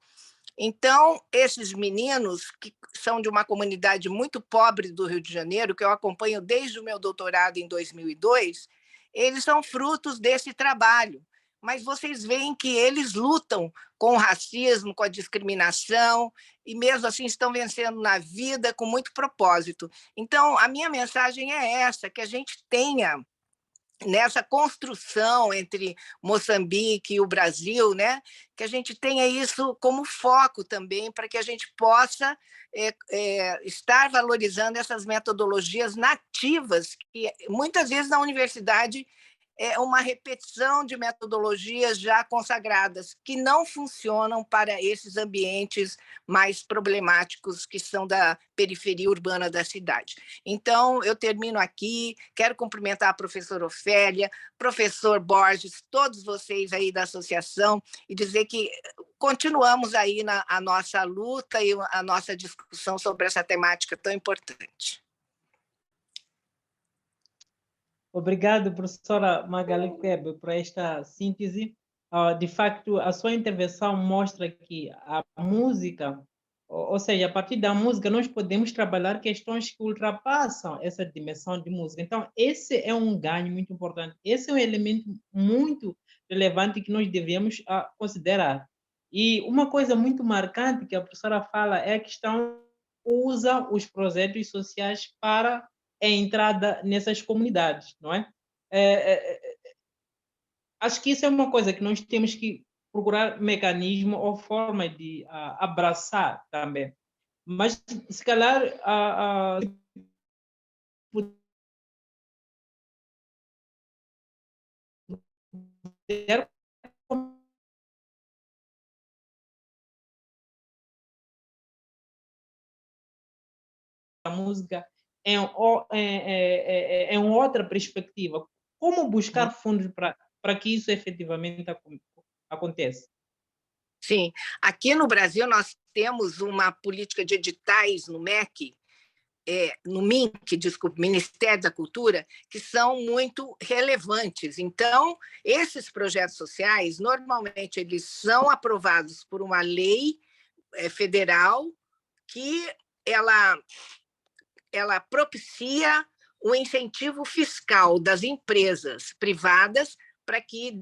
Então, esses meninos, que são de uma comunidade muito pobre do Rio de Janeiro, que eu acompanho desde o meu doutorado em 2002, eles são frutos desse trabalho. Mas vocês veem que eles lutam com o racismo, com a discriminação, e mesmo assim estão vencendo na vida com muito propósito. Então, a minha mensagem é essa, que a gente tenha nessa construção entre Moçambique e o Brasil, né, que a gente tenha isso como foco também, para que a gente possa estar valorizando essas metodologias nativas, que muitas vezes na universidade é uma repetição de metodologias já consagradas, que não funcionam para esses ambientes mais problemáticos que são da periferia urbana da cidade. Então, eu termino aqui, quero cumprimentar a professora Ofélia, professor Borges, todos vocês aí da associação, e dizer que continuamos aí a nossa luta e a nossa discussão sobre essa temática tão importante.
Obrigado, professora Magali Kleber, por esta síntese. De facto, a sua intervenção mostra que a música, ou seja, a partir da música, nós podemos trabalhar questões que ultrapassam essa dimensão de música. Então, esse é um ganho muito importante. Esse é um elemento muito relevante que nós devemos considerar. E uma coisa muito marcante que a professora fala é a questão usa os projetos sociais para a entrada nessas comunidades, não é? Acho que isso é uma coisa que nós temos que procurar mecanismo ou forma de abraçar também. Mas, se calhar, a música em outra perspectiva. Como buscar fundos para que isso efetivamente aconteça?
Sim, aqui no Brasil nós temos uma política de editais no MEC, no MINC, desculpe, Ministério da Cultura, que são muito relevantes. Então, esses projetos sociais, normalmente, eles são aprovados por uma lei federal que ela propicia o incentivo fiscal das empresas privadas para que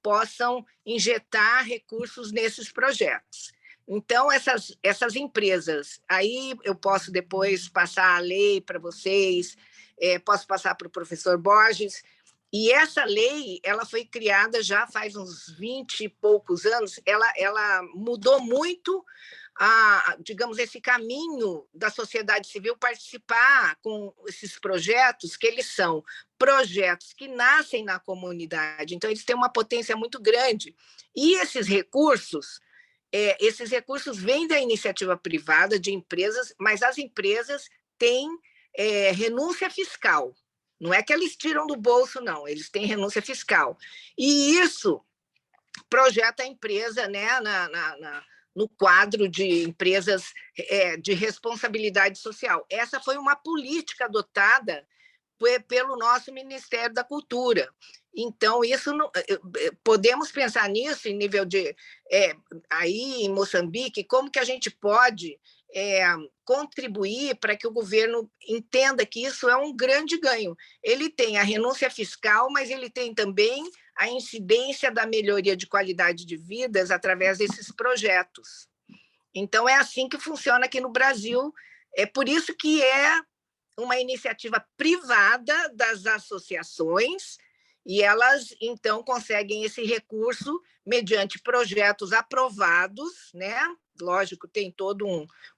possam injetar recursos nesses projetos. Então, essas empresas, aí eu posso depois passar a lei para vocês, posso passar para o professor Borges, e essa lei ela foi criada já faz uns 20 e poucos anos, ela mudou muito digamos, esse caminho da sociedade civil participar com esses projetos, que eles são projetos que nascem na comunidade, então eles têm uma potência muito grande. E esses recursos vêm da iniciativa privada, de empresas, mas as empresas têm renúncia fiscal. Não é que eles tiram do bolso, não, eles têm renúncia fiscal. E isso projeta a empresa, né, no quadro de empresas de responsabilidade social. Essa foi uma política adotada pelo nosso Ministério da Cultura. Então, isso podemos pensar nisso em nível de... aí, em Moçambique, como que a gente pode contribuir para que o governo entenda que isso é um grande ganho. Ele tem a renúncia fiscal, mas ele tem também a incidência da melhoria de qualidade de vidas através desses projetos. Então, é assim que funciona aqui no Brasil. É por isso que é uma iniciativa privada das associações, e elas, então, conseguem esse recurso mediante projetos aprovados, né? Lógico, tem todo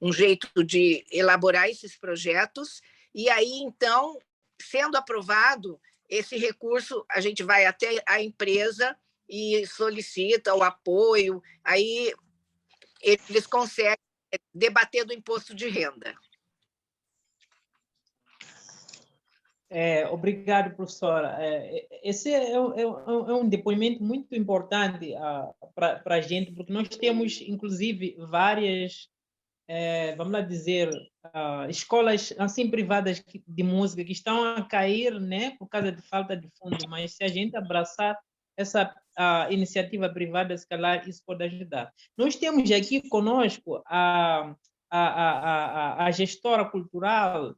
um jeito de elaborar esses projetos, e aí, então, sendo aprovado, esse recurso, a gente vai até a empresa e solicita o apoio, aí eles conseguem debater do imposto de renda.
Obrigado, professora. Esse é um depoimento muito importante para a gente, porque nós temos, inclusive, várias, vamos lá dizer, escolas assim privadas de música que estão a cair, né, por causa de falta de fundo, mas se a gente abraçar essa iniciativa privada, se calhar isso pode ajudar. Nós temos aqui conosco a gestora cultural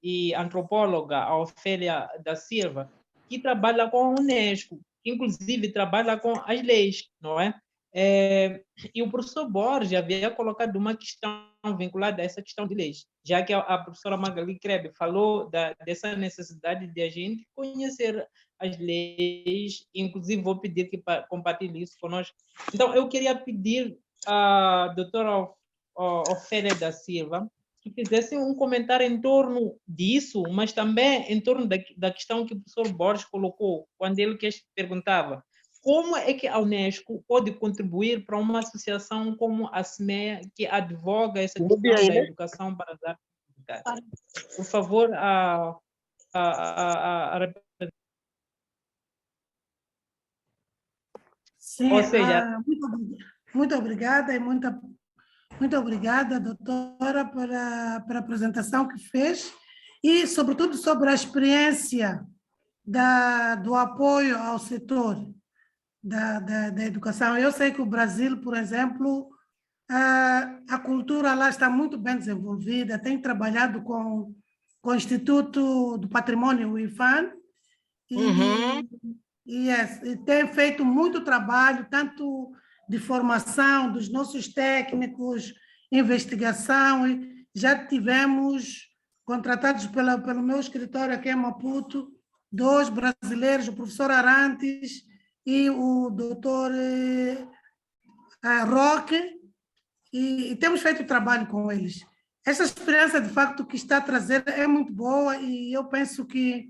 e antropóloga, a Ofélia da Silva, que trabalha com a Unesco, que inclusive trabalha com as leis, não é? E o professor Borges havia colocado uma questão vinculada a essa questão de leis, já que a professora Magali Krebe falou dessa necessidade de a gente conhecer as leis, inclusive vou pedir que compartilhe isso conosco. Então, eu queria pedir à doutora Ofélia da Silva que fizesse um comentário em torno disso, mas também em torno da questão que o professor Borges colocou, quando ele perguntava como é que a Unesco pode contribuir para uma associação como a SMEA, que advoga essa questão da educação para as artes musicais. Por favor,
Sim,
ou seja,
muito obrigada e muito obrigada, doutora, pela apresentação que fez e, sobretudo, sobre a experiência do apoio ao setor da educação. Eu sei que o Brasil, por exemplo, a cultura lá está muito bem desenvolvida, tem trabalhado com o Instituto do Patrimônio, o IFAM, e tem feito muito trabalho, tanto de formação dos nossos técnicos, investigação, e já tivemos contratados pelo meu escritório aqui em Maputo, 2 brasileiros, o professor Arantes e o doutor Roque, e temos feito trabalho com eles. Essa experiência, de facto, que está a trazer é muito boa e eu penso que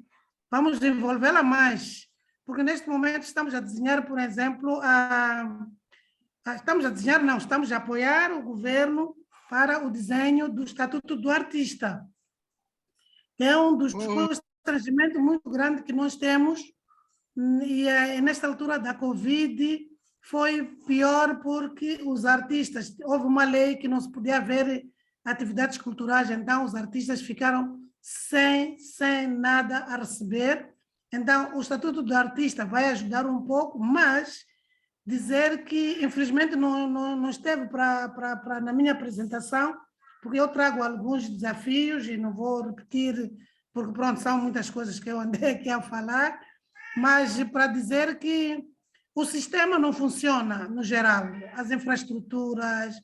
vamos desenvolvê-la mais, porque neste momento estamos a desenhar, por exemplo, estamos a apoiar o governo para o desenho do Estatuto do Artista, que é um dos constrangimentos muito grande que nós temos, e nesta altura da Covid foi pior porque os artistas, houve uma lei que não se podia haver atividades culturais, então os artistas ficaram sem nada a receber. Então, o Estatuto do Artista vai ajudar um pouco, mas dizer que, infelizmente, não esteve na minha apresentação, porque eu trago alguns desafios e não vou repetir, porque, pronto, são muitas coisas que eu andei aqui a falar, mas para dizer que o sistema não funciona, no geral. As infraestruturas,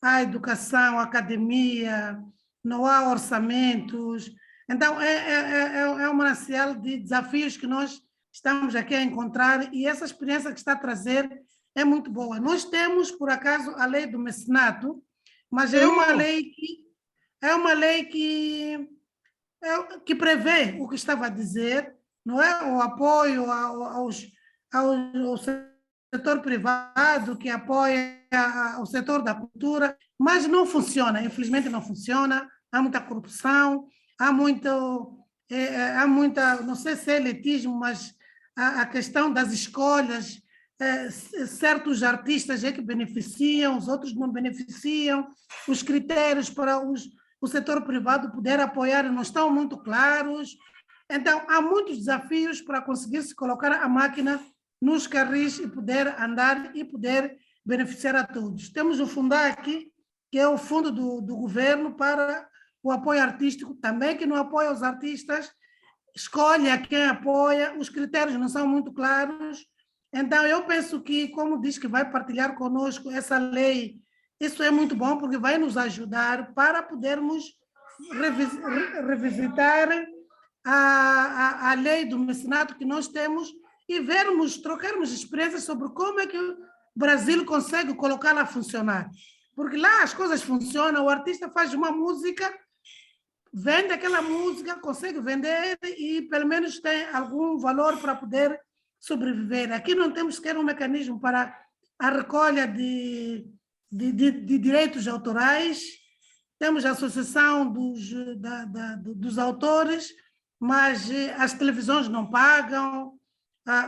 a educação, a academia, não há orçamentos. Então, é um manancial de desafios que nós estamos aqui a encontrar e essa experiência que está a trazer é muito boa. Nós temos, por acaso, a lei do mecenato, mas é uma lei que prevê o que estava a dizer, não é? O apoio ao setor privado, que apoia o setor da cultura, mas não funciona, infelizmente não funciona, há muita corrupção, há muita, não sei se é elitismo, mas a questão das escolhas, certos artistas é que beneficiam, os outros não beneficiam, os critérios para o setor privado poder apoiar não estão muito claros. Então, há muitos desafios para conseguir se colocar a máquina nos carris e poder andar e poder beneficiar a todos. Temos o Fundac, que é o fundo do governo para o apoio artístico, também que não apoia os artistas, escolhe a quem apoia, os critérios não são muito claros. Então, eu penso que, como diz que vai partilhar conosco essa lei, isso é muito bom, porque vai nos ajudar para podermos revisitar a lei do mecenato que nós temos e trocarmos experiências sobre como é que o Brasil consegue colocá-la a funcionar. Porque lá as coisas funcionam, o artista faz uma música, vende aquela música, consegue vender e pelo menos tem algum valor para poder sobreviver. Aqui não temos sequer um mecanismo para a recolha de direitos autorais. Temos a associação dos autores, mas as televisões não pagam,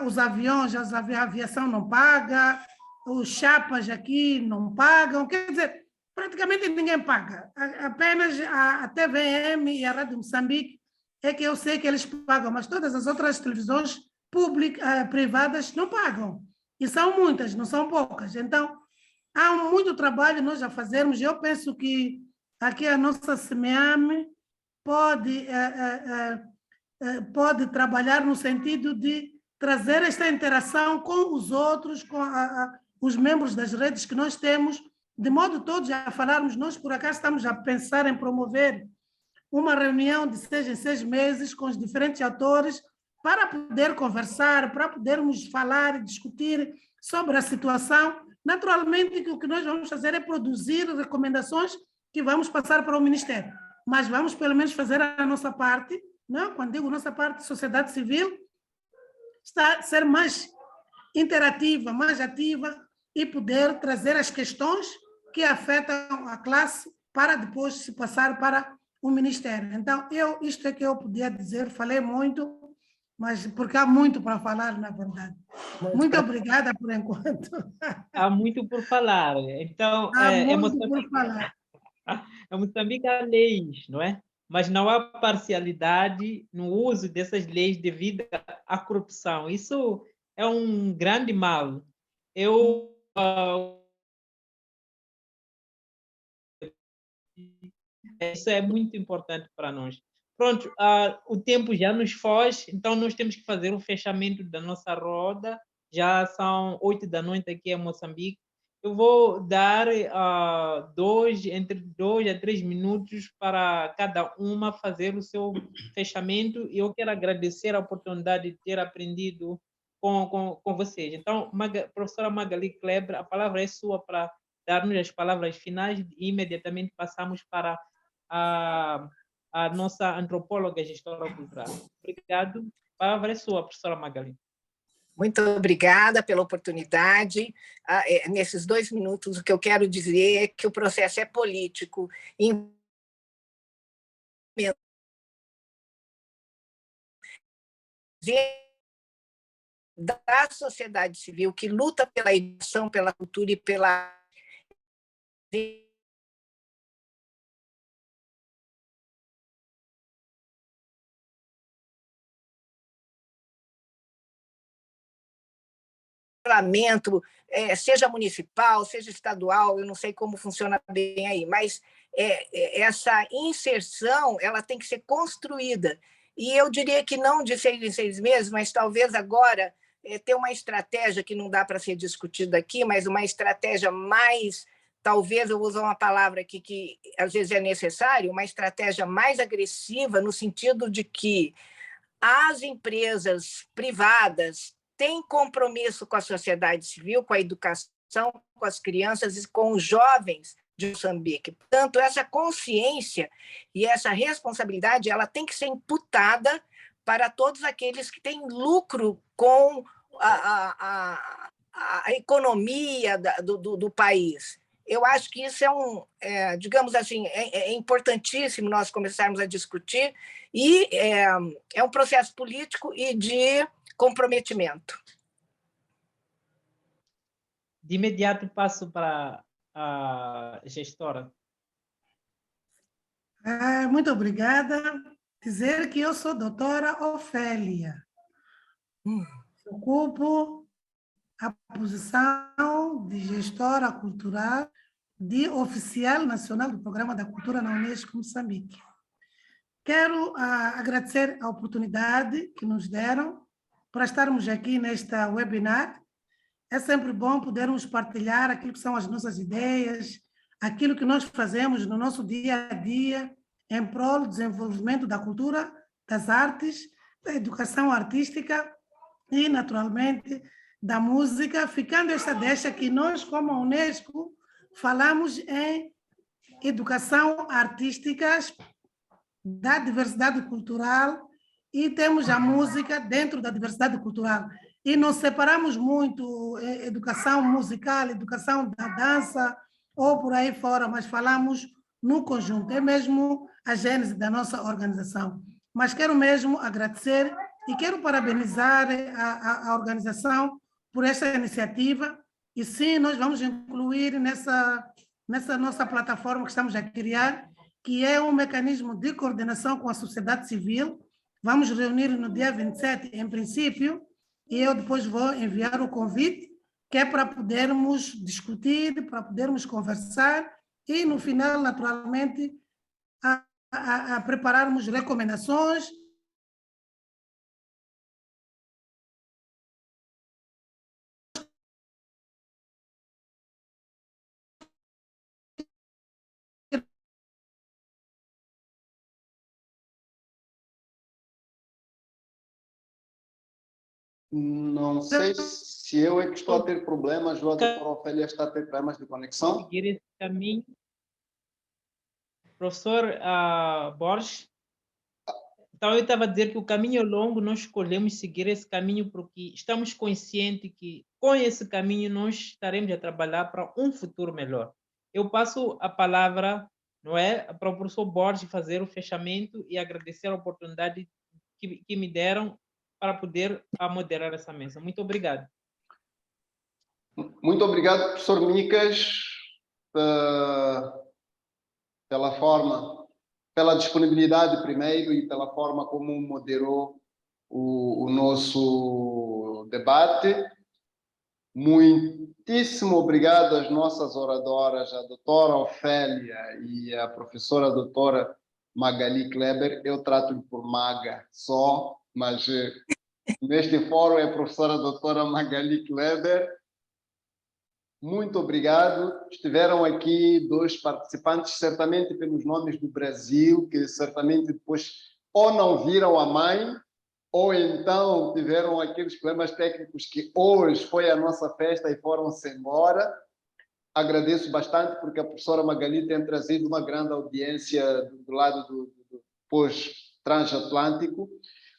os aviões, a aviação não paga, os chapas aqui não pagam, quer dizer, praticamente ninguém paga. Apenas a TVM e a Rádio Moçambique é que eu sei que eles pagam, mas todas as outras televisões privadas não pagam. E são muitas, não são poucas. Então, há muito trabalho nós a fazermos. Eu penso que aqui a nossa SEMEAM pode trabalhar no sentido de trazer esta interação com os outros, com os membros das redes que nós temos, de modo todos a falarmos. Nós, por acaso, estamos a pensar em promover uma reunião de 6 em 6 meses com os diferentes autores para poder conversar, para podermos falar e discutir sobre a situação. Naturalmente, que o que nós vamos fazer é produzir recomendações que vamos passar para o Ministério, mas vamos pelo menos fazer a nossa parte, não? Quando digo nossa parte, sociedade civil, ser mais interativa, mais ativa e poder trazer as questões que afetam a classe para depois se passar para o Ministério. Então, isto é que eu podia dizer, falei muito, mas porque há muito para falar, na verdade. Muito obrigada por enquanto.
Há muito por falar. Então, Moçambique há leis, não é? Mas não há parcialidade no uso dessas leis devido à corrupção. Isso é um grande mal. Isso é muito importante para nós. Pronto, o tempo já nos foge, então nós temos que fazer o fechamento da nossa roda. Já são 8 da noite aqui em Moçambique. Eu vou dar entre 2 a 3 minutos para cada uma fazer o seu fechamento, e eu quero agradecer a oportunidade de ter aprendido com vocês. Então, professora Magali Kleber, a palavra é sua para dar-nos as palavras finais e imediatamente passamos para a nossa antropóloga e gestora cultural. Obrigado. A palavra é sua, professora Magali.
Muito obrigada pela oportunidade. Nesses 2 minutos, o que eu quero dizer é que o processo é político. Da sociedade civil que luta pela educação, pela cultura e pela parlamento, seja municipal, seja estadual, eu não sei como funciona bem aí, mas essa inserção ela tem que ser construída. E eu diria que não de 6 em 6 meses, mas talvez agora ter uma estratégia que não dá para ser discutida aqui, mas uma estratégia mais, talvez eu vou usar uma palavra aqui que às vezes é necessário, uma estratégia mais agressiva, no sentido de que as empresas privadas têm compromisso com a sociedade civil, com a educação, com as crianças e com os jovens de Moçambique. Portanto, essa consciência e essa responsabilidade ela tem que ser imputada para todos aqueles que têm lucro com a economia do país. Eu acho que isso digamos assim, é importantíssimo nós começarmos a discutir, e é um processo político e de comprometimento.
De imediato passo para a gestora.
Muito obrigada. Dizer que eu sou doutora Ofélia. Ocupo a posição de gestora cultural de oficial nacional do Programa da Cultura na Unesco Moçambique. Quero agradecer a oportunidade que nos deram para estarmos aqui nesta webinar. É sempre bom podermos partilhar aquilo que são as nossas ideias, aquilo que nós fazemos no nosso dia a dia em prol do desenvolvimento da cultura, das artes, da educação artística e, naturalmente, da música, ficando esta deixa que nós, como a Unesco, falamos em educação artística da diversidade cultural e temos a música dentro da diversidade cultural. e não separamos muito educação musical, educação da dança ou por aí fora, mas falamos no conjunto, é mesmo a gênese da nossa organização. Mas quero mesmo agradecer e quero parabenizar a organização por esta iniciativa, e sim, nós vamos incluir nessa nossa plataforma que estamos a criar, que é um mecanismo de coordenação com a sociedade civil. Vamos reunir no dia 27, em princípio, e eu depois vou enviar o convite, que é para podermos discutir, para podermos conversar, e no final, naturalmente, a prepararmos recomendações.
Não sei se eu é que estou a ter problemas, ou a doutora Ofélia está a ter problemas de conexão.
Seguir esse caminho. Professor Borges, então eu estava a dizer que o caminho é longo, nós escolhemos seguir esse caminho porque estamos conscientes que com esse caminho nós estaremos a trabalhar para um futuro melhor. Eu passo a palavra, não é, para o professor Borges fazer o fechamento e agradecer a oportunidade que me deram para poder moderar essa mesa. Muito obrigado.
Muito obrigado, professor Micas, pela forma, pela disponibilidade primeiro e pela forma como moderou o nosso debate. Muitíssimo obrigado às nossas oradoras, a doutora Ofélia e a professora doutora Magali Kleber. Eu trato-lhe por Maga só, mas neste fórum é a professora doutora Magali Kleber. Muito obrigado. Estiveram aqui dois participantes, certamente pelos nomes do Brasil, que certamente depois ou não viram a mãe, ou então tiveram aqueles problemas técnicos que hoje foi a nossa festa e foram-se embora. Agradeço bastante porque a professora Magali tem trazido uma grande audiência do lado do pós-transatlântico.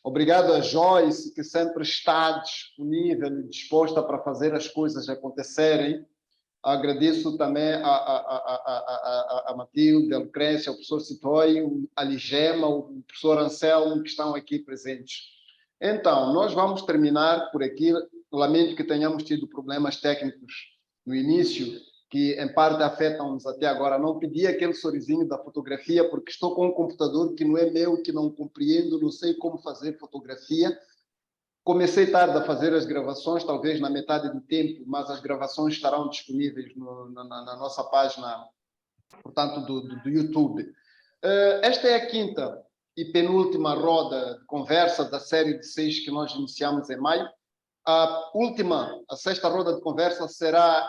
Obrigado a Joyce, que sempre está disponível e disposta para fazer as coisas acontecerem. Agradeço também a Matilde, a Lucrécia, o professor Citói, a Ligema, o professor Anselmo, que estão aqui presentes. Então, nós vamos terminar por aqui. Lamento que tenhamos tido problemas técnicos no início, que em parte afetam-nos até agora. Não pedi aquele sorrisinho da fotografia, porque estou com um computador que não é meu, que não compreendo, não sei como fazer fotografia. Comecei tarde a fazer as gravações, talvez na metade do tempo, mas as gravações estarão disponíveis na nossa página, portanto, do YouTube. Esta é a quinta e penúltima roda de conversa da série de 6 que nós iniciamos em maio. A sexta roda de conversa será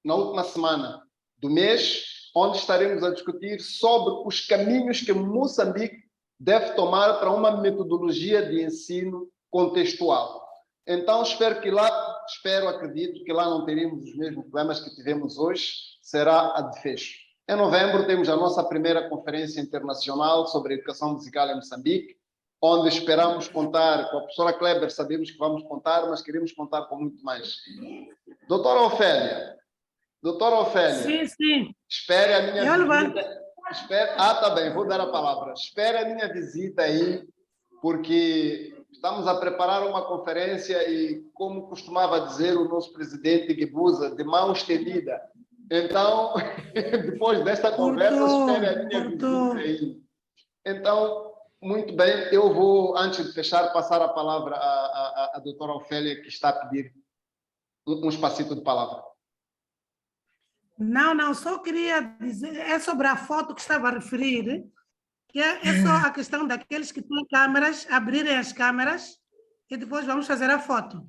na última semana do mês, onde estaremos a discutir sobre os caminhos que Moçambique deve tomar para uma metodologia de ensino contextual. Então, acredito que lá não teremos os mesmos problemas que tivemos hoje, será a de fecho. Em novembro, temos a nossa primeira conferência internacional sobre educação musical em Moçambique, onde esperamos contar com a professora Kleber, sabemos que vamos contar, mas queremos contar com muito mais. Doutora Ofélia,
Sim.
Espere a minha visita. Tá bem, vou dar a palavra. Espere a minha visita aí, porque estamos a preparar uma conferência e, como costumava dizer o nosso presidente Guebuza, de mão estendida. Então, depois desta conversa, espere a minha visita aí. Então, muito bem, eu vou, antes de fechar, passar a palavra à doutora Ofélia, que está a pedir um espacito de palavra.
Não, só queria dizer, é sobre a foto que estava a referir, que é só a questão daqueles que têm câmeras, abrirem as câmeras e depois vamos fazer a foto.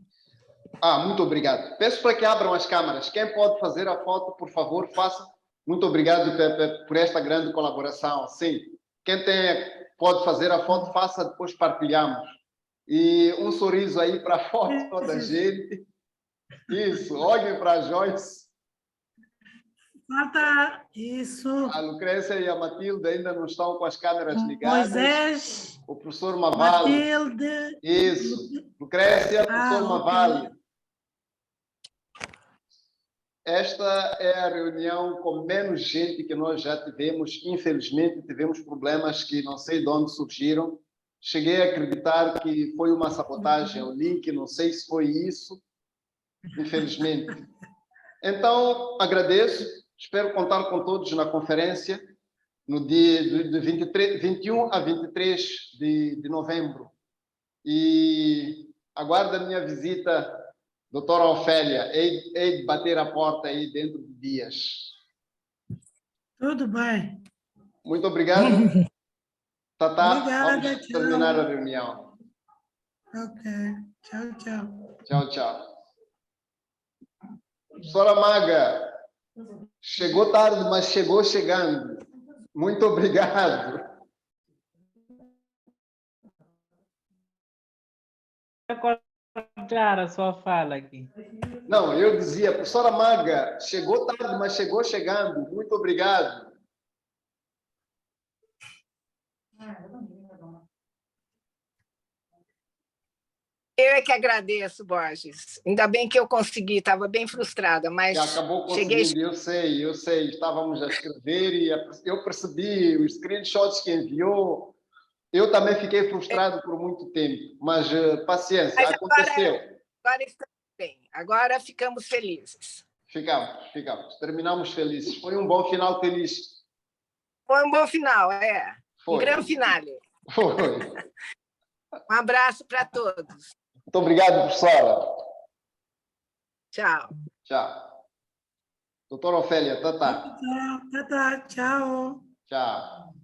Muito obrigado. Peço para que abram as câmeras. Quem pode fazer a foto, por favor, faça. Muito obrigado por esta grande colaboração. Sim, quem pode fazer a foto, faça, depois partilhamos. E um sorriso aí para a foto toda a gente. Isso, olhem para a Joyce.
Falta isso.
A Lucrécia e a Matilde ainda não estão com as câmeras ligadas.
Moisés.
O professor Maval.
Matilde.
Isso. Lucrécia, professor Maval.
Ok.
Esta é a reunião com menos gente que nós já tivemos. Infelizmente, tivemos problemas que não sei de onde surgiram. Cheguei a acreditar que foi uma sabotagem, o link, não sei se foi isso. Infelizmente. Então, agradeço. Espero contar com todos na conferência no dia de 21 a 23 de novembro. E aguardo a minha visita, doutora Ofélia, hei de bater a porta aí dentro de dias.
Tudo bem.
Muito obrigado. Tatá,
Obrigada,
vamos terminar a reunião.
Ok. Tchau, tchau.
Tchau, tchau. Professora Maga, chegou tarde, mas chegou chegando. Muito obrigado.
Cortar a sua fala aqui.
Não, eu dizia, professora Maga, chegou tarde, mas chegou chegando. Muito obrigado.
Eu é que agradeço, Borges. Ainda bem que eu consegui, estava bem frustrada, mas
Já acabou conseguindo, eu sei. Estávamos a escrever e eu percebi os screenshots que enviou. Eu também fiquei frustrado por muito tempo, mas paciência,
mas
aconteceu.
Agora estamos bem, agora ficamos felizes.
Ficamos. Terminamos felizes. Foi um bom final feliz.
Foi um bom final, é.
Foi.
Um grande finale.
Foi.
Um abraço para todos.
Muito obrigado, professora.
Tchau.
Tchau. Doutora Ofélia, Tatá.
Tchau, tchau.
Tchau.